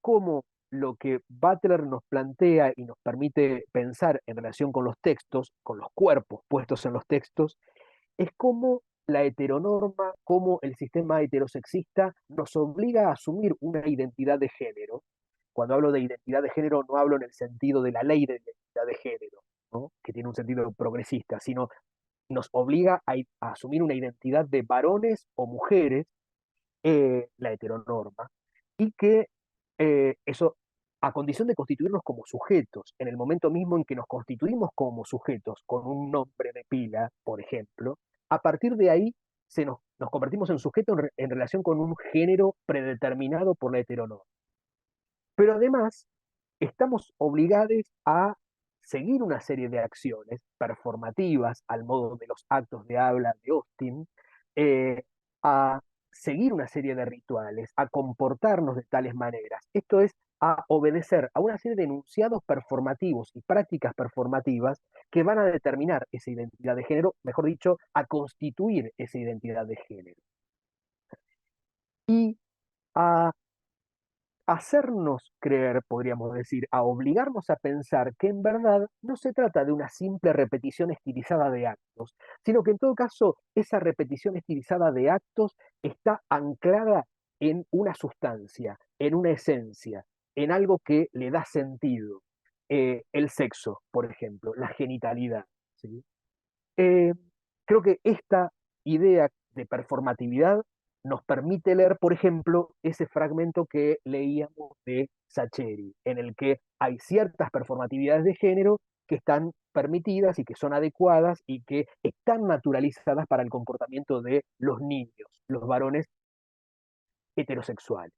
cómo lo que Butler nos plantea y nos permite pensar en relación con los textos, con los cuerpos puestos en los textos, es cómo la heteronorma, cómo el sistema heterosexista nos obliga a asumir una identidad de género. Cuando hablo de identidad de género no hablo en el sentido de la ley de identidad de género, ¿no? Que tiene un sentido progresista, sino nos obliga a asumir una identidad de varones o mujeres, la heteronorma, y que eso, a condición de constituirnos como sujetos, en el momento mismo en que nos constituimos como sujetos con un nombre de pila, por ejemplo, a partir de ahí nos convertimos en sujetos en relación con un género predeterminado por la heteronorma. Pero además, estamos obligados a seguir una serie de acciones performativas, al modo de los actos de habla de Austin, eh, a seguir una serie de rituales, a comportarnos de tales maneras. Esto es, a obedecer a una serie de enunciados performativos y prácticas performativas que van a determinar esa identidad de género, mejor dicho, a constituir esa identidad de género. Y a hacernos creer, podríamos decir, a obligarnos a pensar que en verdad no se trata de una simple repetición estilizada de actos, sino que en todo caso esa repetición estilizada de actos está anclada en una sustancia, en una esencia, en algo que le da sentido. El sexo, por ejemplo, la genitalidad, ¿sí? Eh, Creo que esta idea de performatividad nos permite leer, por ejemplo, ese fragmento que leíamos de Sacheri, en el que hay ciertas performatividades de género que están permitidas y que son adecuadas y que están naturalizadas para el comportamiento de los niños, los varones heterosexuales.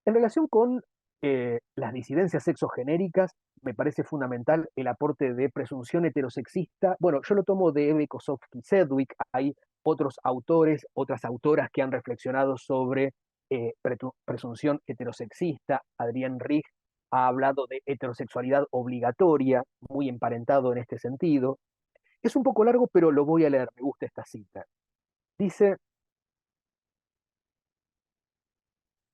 En relación con las disidencias sexogenéricas, me parece fundamental el aporte de presunción heterosexista. Bueno, yo lo tomo de Eve Kosofsky-Sedgwick. Hay otros autores, otras autoras que han reflexionado sobre presunción heterosexista. Adrienne Rich ha hablado de heterosexualidad obligatoria, muy emparentado en este sentido. Es un poco largo, pero lo voy a leer, me gusta esta cita. Dice: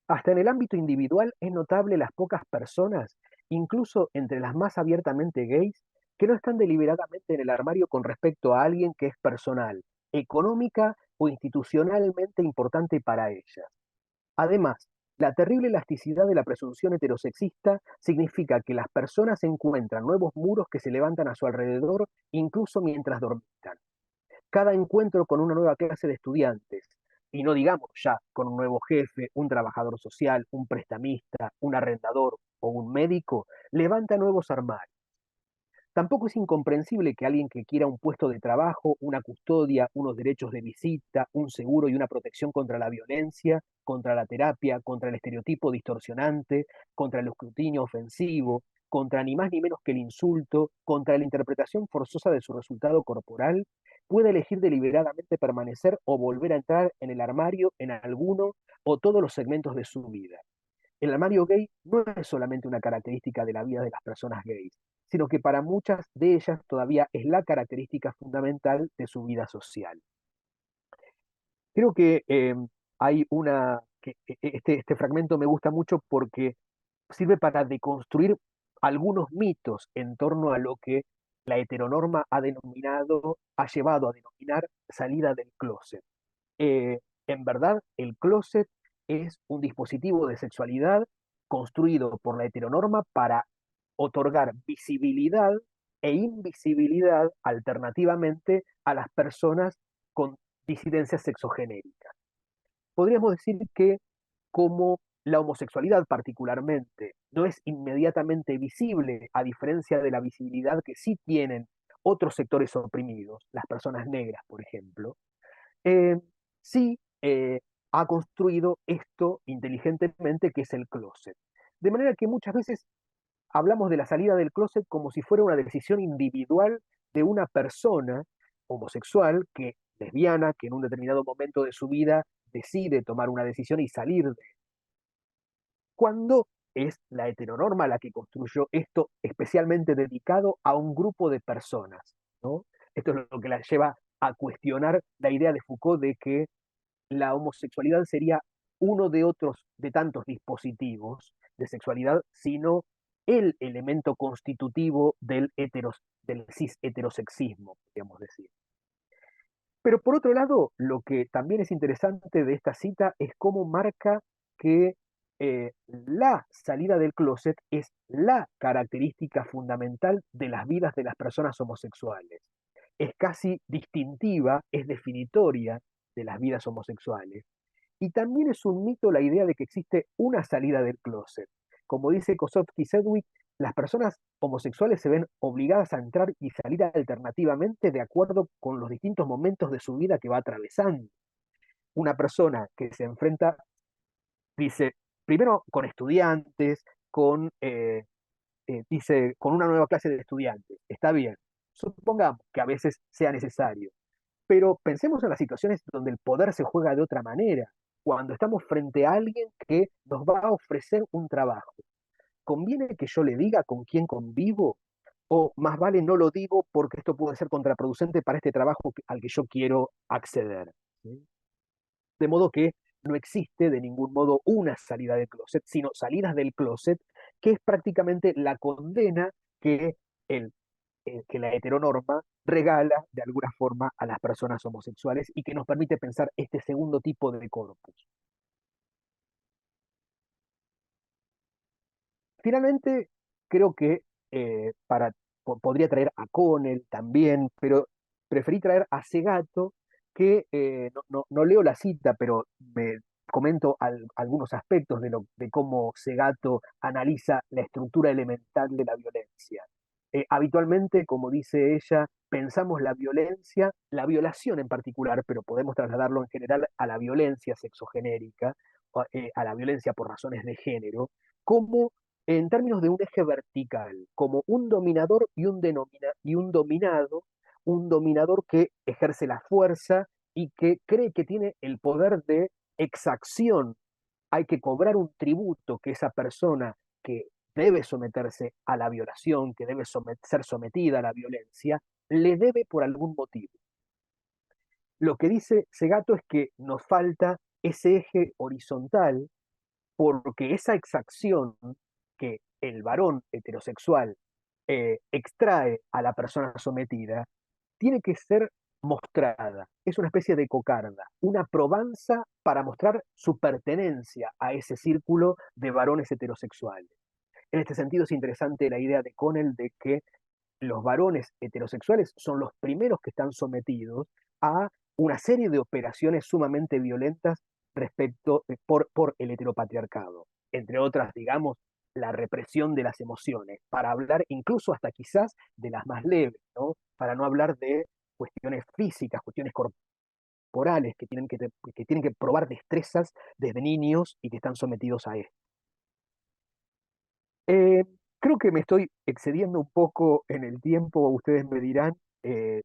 hasta en el ámbito individual es notable las pocas personas, incluso entre las más abiertamente gays, que no están deliberadamente en el armario con respecto a alguien que es personal, económica o institucionalmente importante para ellas. Además, La terrible elasticidad de la presunción heterosexista significa que las personas encuentran nuevos muros que se levantan a su alrededor, incluso mientras dormitan. Cada encuentro con una nueva clase de estudiantes, y no digamos ya con un nuevo jefe, un trabajador social, un prestamista, un arrendador o un médico, levanta nuevos armarios. Tampoco es incomprensible que alguien que quiera un puesto de trabajo, una custodia, unos derechos de visita, un seguro y una protección contra la violencia, contra la terapia, contra el estereotipo distorsionante, contra el escrutinio ofensivo, contra ni más ni menos que el insulto, contra la interpretación forzosa de su resultado corporal, pueda elegir deliberadamente permanecer o volver a entrar en el armario en alguno o todos los segmentos de su vida. El armario gay no es solamente una característica de la vida de las personas gays, sino que para muchas de ellas todavía es la característica fundamental de su vida social. Creo que hay este fragmento me gusta mucho porque sirve para deconstruir algunos mitos en torno a lo que la heteronorma ha llevado a denominar salida del closet. Eh, en verdad, el closet es un dispositivo de sexualidad construido por la heteronorma para otorgar visibilidad e invisibilidad alternativamente a las personas con disidencias sexogenéricas. Podríamos decir que como la homosexualidad particularmente no es inmediatamente visible, a diferencia de la visibilidad que sí tienen otros sectores oprimidos, las personas negras, por ejemplo, eh, sí ha construido esto inteligentemente que es el closet. De manera que muchas veces hablamos de la salida del closet como si fuera una decisión individual de una persona homosexual, que lesbiana, que en un determinado momento de su vida decide tomar una decisión y salir de cuando es la heteronorma la que construyó esto especialmente dedicado a un grupo de personas, ¿no? Esto es lo que la lleva a cuestionar la idea de Foucault de que la homosexualidad sería uno de otros, de tantos dispositivos de sexualidad, sino el elemento constitutivo del cis heterosexismo, podríamos decir. Pero por otro lado, lo que también es interesante de esta cita es cómo marca que la salida del closet es la característica fundamental de las vidas de las personas homosexuales. Es casi distintiva, es definitoria de las vidas homosexuales. Y también es un mito la idea de que existe una salida del closet. Como dice Kosofsky Sedgwick, las personas homosexuales se ven obligadas a entrar y salir alternativamente de acuerdo con los distintos momentos de su vida que va atravesando. Una persona que se enfrenta, dice, primero con estudiantes, dice, con una nueva clase de estudiantes. Está bien, supongamos que a veces sea necesario, pero pensemos en las situaciones donde el poder se juega de otra manera, cuando estamos frente a alguien que nos va a ofrecer un trabajo. ¿Conviene que yo le diga con quién convivo? ¿O más vale no lo digo porque esto puede ser contraproducente para este trabajo al que yo quiero acceder? ¿Sí? De modo que no existe de ningún modo una salida del closet, sino salidas del closet, que es prácticamente la condena que el que la heteronorma regala de alguna forma a las personas homosexuales y que nos permite pensar este segundo tipo de corpus. Finalmente, creo que podría traer a Connell también, pero preferí traer a Segato, que no leo la cita, pero me comento algunos aspectos de cómo Segato analiza la estructura elemental de la violencia. Habitualmente, como dice ella, pensamos la violación en particular, pero podemos trasladarlo en general a la violencia sexogenérica, a la violencia por razones de género, como en términos de un eje vertical, como un dominador y un dominador que ejerce la fuerza y que cree que tiene el poder de exacción. Hay que cobrar un tributo que esa persona que debe someterse a la violación, que debe ser sometida a la violencia, le debe por algún motivo. Lo que dice Segato es que nos falta ese eje horizontal porque esa exacción que el varón heterosexual extrae a la persona sometida tiene que ser mostrada, es una especie de cocarda, una probanza para mostrar su pertenencia a ese círculo de varones heterosexuales. En este sentido es interesante la idea de Connell de que los varones heterosexuales son los primeros que están sometidos a una serie de operaciones sumamente violentas por el heteropatriarcado. Entre otras, digamos, la represión de las emociones, para hablar incluso hasta quizás de las más leves, ¿no? Para no hablar de cuestiones físicas, cuestiones corporales que tienen que probar destrezas desde niños y que están sometidos a esto. Eh, Creo que me estoy excediendo un poco en el tiempo, ustedes me dirán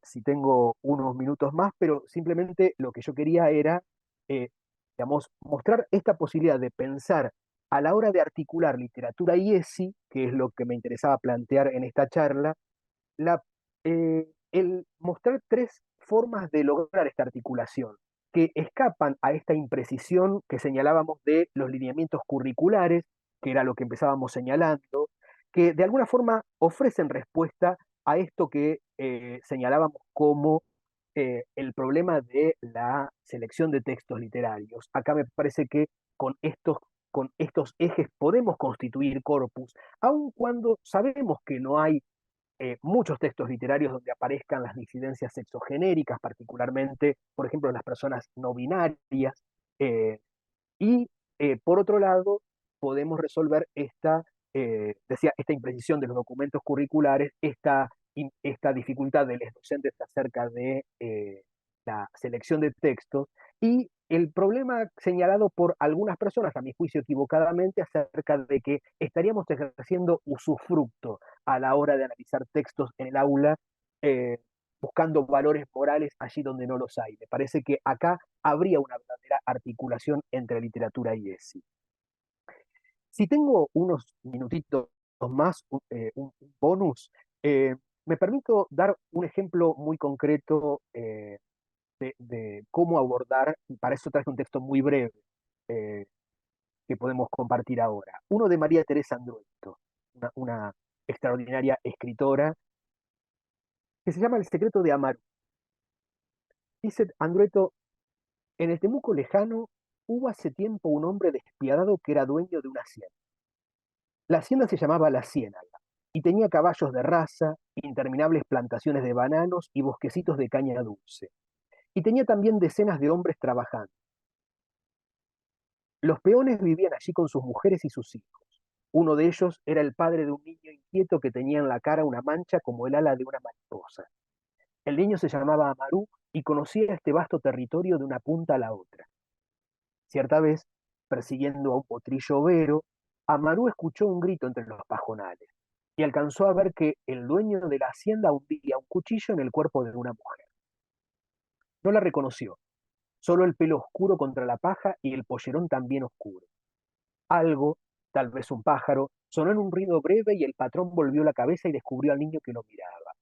si tengo unos minutos más, pero simplemente lo que yo quería era, eh, digamos, mostrar esta posibilidad de pensar a la hora de articular literatura y ESI, que es lo que me interesaba plantear en esta charla, el mostrar tres formas de lograr esta articulación, que escapan a esta imprecisión que señalábamos de los lineamientos curriculares, que era lo que empezábamos señalando, que de alguna forma ofrecen respuesta a esto que señalábamos como el problema de la selección de textos literarios. Acá me parece que con con estos ejes podemos constituir corpus, aun cuando sabemos que no hay muchos textos literarios donde aparezcan las disidencias sexogenéricas, particularmente, por ejemplo, las personas no binarias, eh, y por otro lado, podemos resolver esta imprecisión de los documentos curriculares, esta dificultad de los docentes acerca de la selección de textos y el problema señalado por algunas personas, a mi juicio equivocadamente, acerca de que estaríamos ejerciendo usufructo a la hora de analizar textos en el aula, eh, buscando valores morales allí donde no los hay. Me parece que acá habría una verdadera articulación entre literatura y ESI. Si tengo unos minutitos más, un bonus, me permito dar un ejemplo muy concreto de cómo abordar, y para eso traje un texto muy breve eh, que podemos compartir ahora. Uno de María Teresa Andrueto, una extraordinaria escritora, que se llama El secreto de Amaru. Dice Andrueto, en el Temuco lejano hubo hace tiempo un hombre despiadado que era dueño de una hacienda. La hacienda se llamaba La Ciénaga y tenía caballos de raza, interminables plantaciones de bananos y bosquecitos de caña dulce. Y tenía también decenas de hombres trabajando. Los peones vivían allí con sus mujeres y sus hijos. Uno de ellos era el padre de un niño inquieto que tenía en la cara una mancha como el ala de una mariposa. El niño se llamaba Amarú y conocía este vasto territorio de una punta a la otra. Cierta vez, persiguiendo a un potrillo overo, Amarú escuchó un grito entre los pajonales y alcanzó a ver que el dueño de la hacienda hundía un cuchillo en el cuerpo de una mujer. No la reconoció, solo el pelo oscuro contra la paja y el pollerón también oscuro. Algo, tal vez un pájaro, sonó en un ruido breve y el patrón volvió la cabeza y descubrió al niño que lo miraba.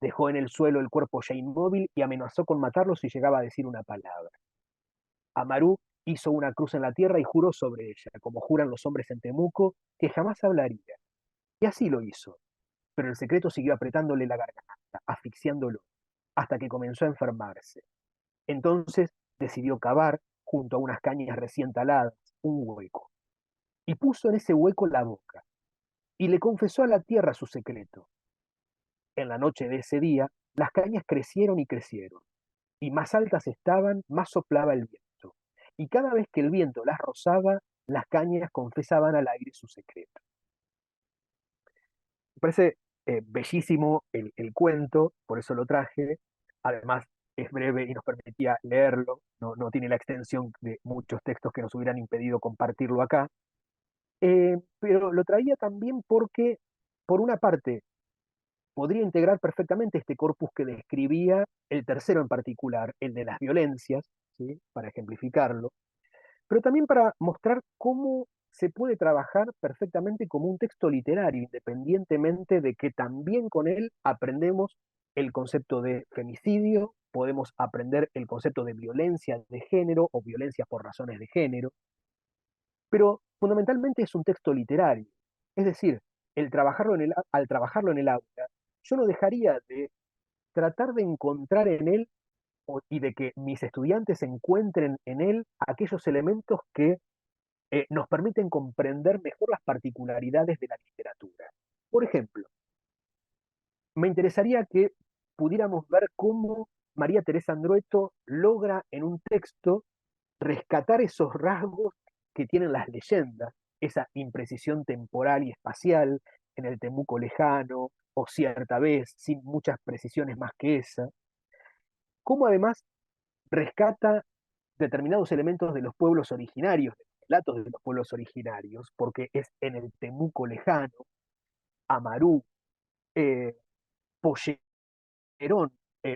Dejó en el suelo el cuerpo ya inmóvil y amenazó con matarlo si llegaba a decir una palabra. Amarú hizo una cruz en la tierra y juró sobre ella, como juran los hombres en Temuco, que jamás hablaría. Y así lo hizo, pero el secreto siguió apretándole la garganta, asfixiándolo, hasta que comenzó a enfermarse. Entonces decidió cavar, junto a unas cañas recién taladas, un hueco, y puso en ese hueco la boca, y le confesó a la tierra su secreto. En la noche de ese día, las cañas crecieron y crecieron, y más altas estaban, más soplaba el viento. Y cada vez que el viento las rozaba, las cañas confesaban al aire su secreto. Me parece bellísimo el cuento, por eso lo traje. Además, es breve y nos permitía leerlo, no tiene la extensión de muchos textos que nos hubieran impedido compartirlo acá. Pero lo traía también porque, por una parte, podría integrar perfectamente este corpus que describía el tercero en particular, el de las violencias, ¿sí? Para ejemplificarlo, pero también para mostrar cómo se puede trabajar perfectamente como un texto literario, independientemente de que también con él aprendemos el concepto de femicidio, podemos aprender el concepto de violencia de género o violencia por razones de género, pero fundamentalmente es un texto literario. Es decir, al trabajarlo en el aula, yo no dejaría de tratar de encontrar en él y de que mis estudiantes encuentren en él aquellos elementos que nos permiten comprender mejor las particularidades de la literatura. Por ejemplo, me interesaría que pudiéramos ver cómo María Teresa Andrueto logra en un texto rescatar esos rasgos que tienen las leyendas, esa imprecisión temporal y espacial en el Temuco lejano, o cierta vez, sin muchas precisiones más que esa, cómo además rescata determinados elementos de los pueblos originarios, de los relatos de los pueblos originarios, porque es en el Temuco lejano, Amarú, eh, Pollerón,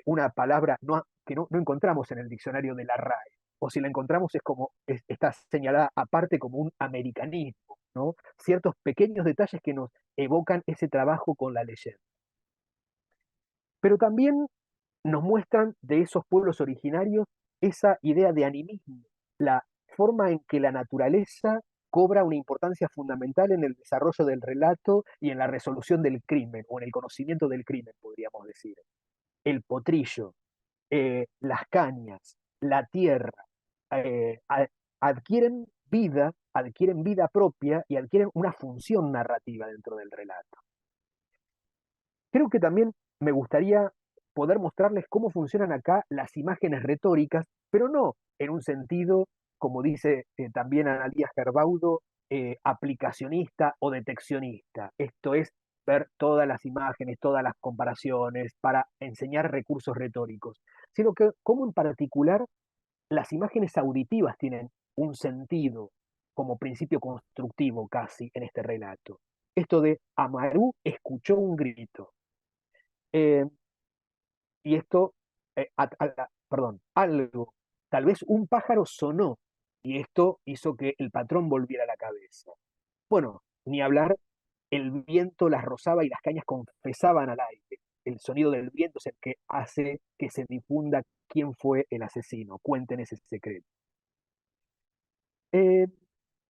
una palabra que no encontramos en el diccionario de la RAE, o si la encontramos es como, está señalada aparte como un americanismo, ¿no? Ciertos pequeños detalles que nos evocan ese trabajo con la leyenda. Pero también nos muestran de esos pueblos originarios esa idea de animismo, la forma en que la naturaleza cobra una importancia fundamental en el desarrollo del relato y en la resolución del crimen, o en el conocimiento del crimen, podríamos decir. El potrillo, las cañas, la tierra, eh, adquieren vida propia y adquieren una función narrativa dentro del relato. Creo que también me gustaría poder mostrarles cómo funcionan acá las imágenes retóricas, pero no en un sentido, como dice también Analía Gerbaudo, aplicacionista o deteccionista. Esto es ver todas las imágenes, todas las comparaciones para enseñar recursos retóricos, sino que cómo en particular las imágenes auditivas tienen un sentido como principio constructivo casi en este relato. Esto de Amarú escuchó un grito. Eh, y esto, perdón, algo, tal vez un pájaro sonó y esto hizo que el patrón volviera la cabeza. Bueno, ni hablar, el viento las rozaba y las cañas confesaban al aire. El sonido del viento es el que hace que se difunda quién fue el asesino. Cuenten ese secreto. Eh,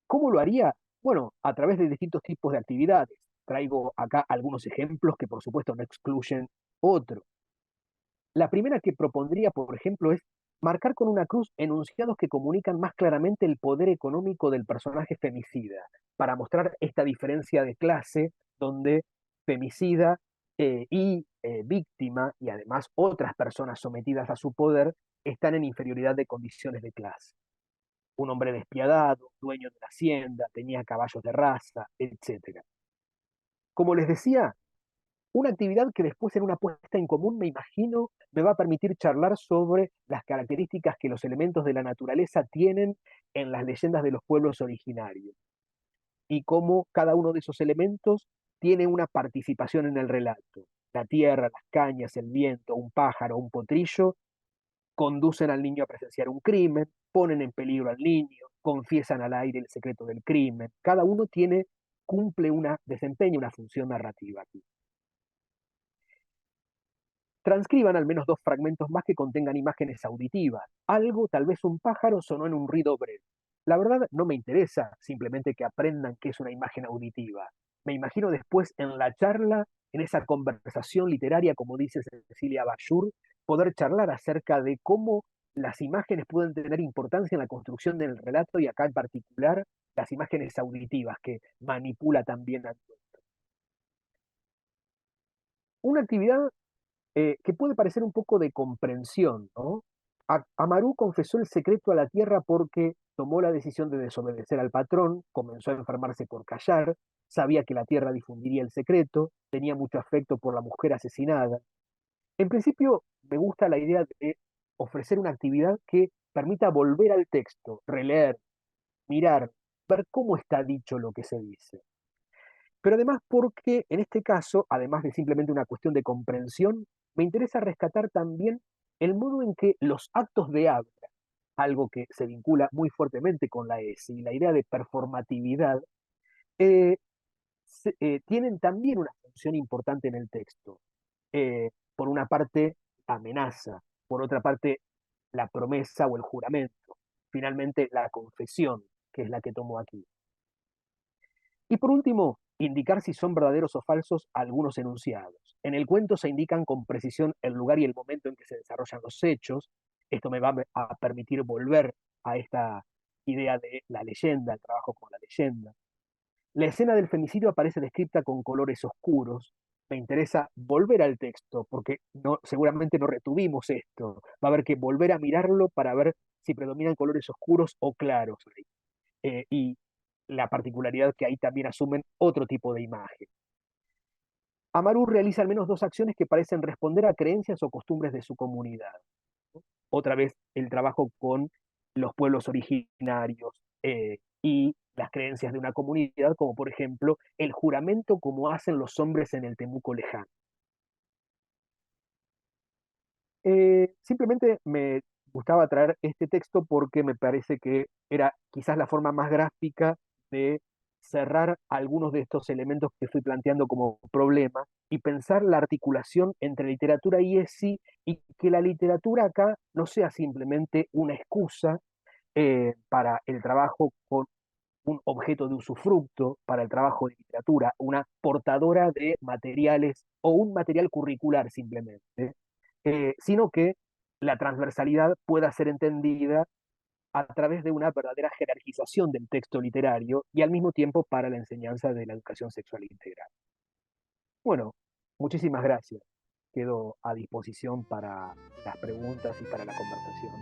¿Cómo lo haría? Bueno, a través de distintos tipos de actividades. Traigo acá algunos ejemplos que por supuesto no excluyen otros. La primera que propondría, por ejemplo, es marcar con una cruz enunciados que comunican más claramente el poder económico del personaje femicida, para mostrar esta diferencia de clase donde femicida y víctima, y además otras personas sometidas a su poder, están en inferioridad de condiciones de clase. Un hombre despiadado, dueño de una hacienda, tenía caballos de raza, etc. Como les decía, una actividad que después en una puesta en común, me imagino, me va a permitir charlar sobre las características que los elementos de la naturaleza tienen en las leyendas de los pueblos originarios y cómo cada uno de esos elementos tiene una participación en el relato. La tierra, las cañas, el viento, un pájaro, un potrillo, conducen al niño a presenciar un crimen, ponen en peligro al niño, confiesan al aire el secreto del crimen. Cada uno desempeña una función narrativa aquí. Transcriban al menos dos fragmentos más que contengan imágenes auditivas. Algo, tal vez un pájaro, sonó en un ruido breve. La verdad no me interesa simplemente que aprendan qué es una imagen auditiva. Me imagino después en la charla, en esa conversación literaria, como dice Cecilia Bayur, poder charlar acerca de cómo las imágenes pueden tener importancia en la construcción del relato, y acá en particular las imágenes auditivas que manipula también Antonio. Una actividad que puede parecer un poco de comprensión, ¿no? Amaru confesó el secreto a la tierra porque tomó la decisión de desobedecer al patrón, comenzó a enfermarse por callar, sabía que la tierra difundiría el secreto, tenía mucho afecto por la mujer asesinada. En principio, me gusta la idea de ofrecer una actividad que permita volver al texto, releer, mirar, ver cómo está dicho lo que se dice. Pero además porque en este caso, además de simplemente una cuestión de comprensión, me interesa rescatar también el modo en que los actos de habla, algo que se vincula muy fuertemente con la ESI, y la idea de performatividad, eh, tienen también una función importante en el texto. Por una parte, amenaza, por otra parte, la promesa o el juramento, finalmente la confesión, que es la que tomo aquí. Y por último, indicar si son verdaderos o falsos algunos enunciados. En el cuento se indican con precisión el lugar y el momento en que se desarrollan los hechos, esto me va a permitir volver a esta idea de la leyenda, el trabajo con la leyenda. La escena del femicidio aparece descrita con colores oscuros. Me interesa volver al texto porque no, seguramente no retuvimos esto. Va a haber que volver a mirarlo para ver si predominan colores oscuros o claros. Y la particularidad que ahí también asumen otro tipo de imagen. Amaru realiza al menos dos acciones que parecen responder a creencias o costumbres de su comunidad. Otra vez el trabajo con los pueblos originarios y las creencias de una comunidad, como por ejemplo el juramento como hacen los hombres en el Temuco lejano. Simplemente me gustaba traer este texto porque me parece que era quizás la forma más gráfica de cerrar algunos de estos elementos que fui planteando como problema y pensar la articulación entre literatura y ESI y que la literatura acá no sea simplemente una excusa para el trabajo con un objeto de usufructo, para el trabajo de literatura, una portadora de materiales o un material curricular simplemente, sino que la transversalidad pueda ser entendida a través de una verdadera jerarquización del texto literario y al mismo tiempo para la enseñanza de la educación sexual integral. Bueno, muchísimas gracias. Quedo a disposición para las preguntas y para la conversación.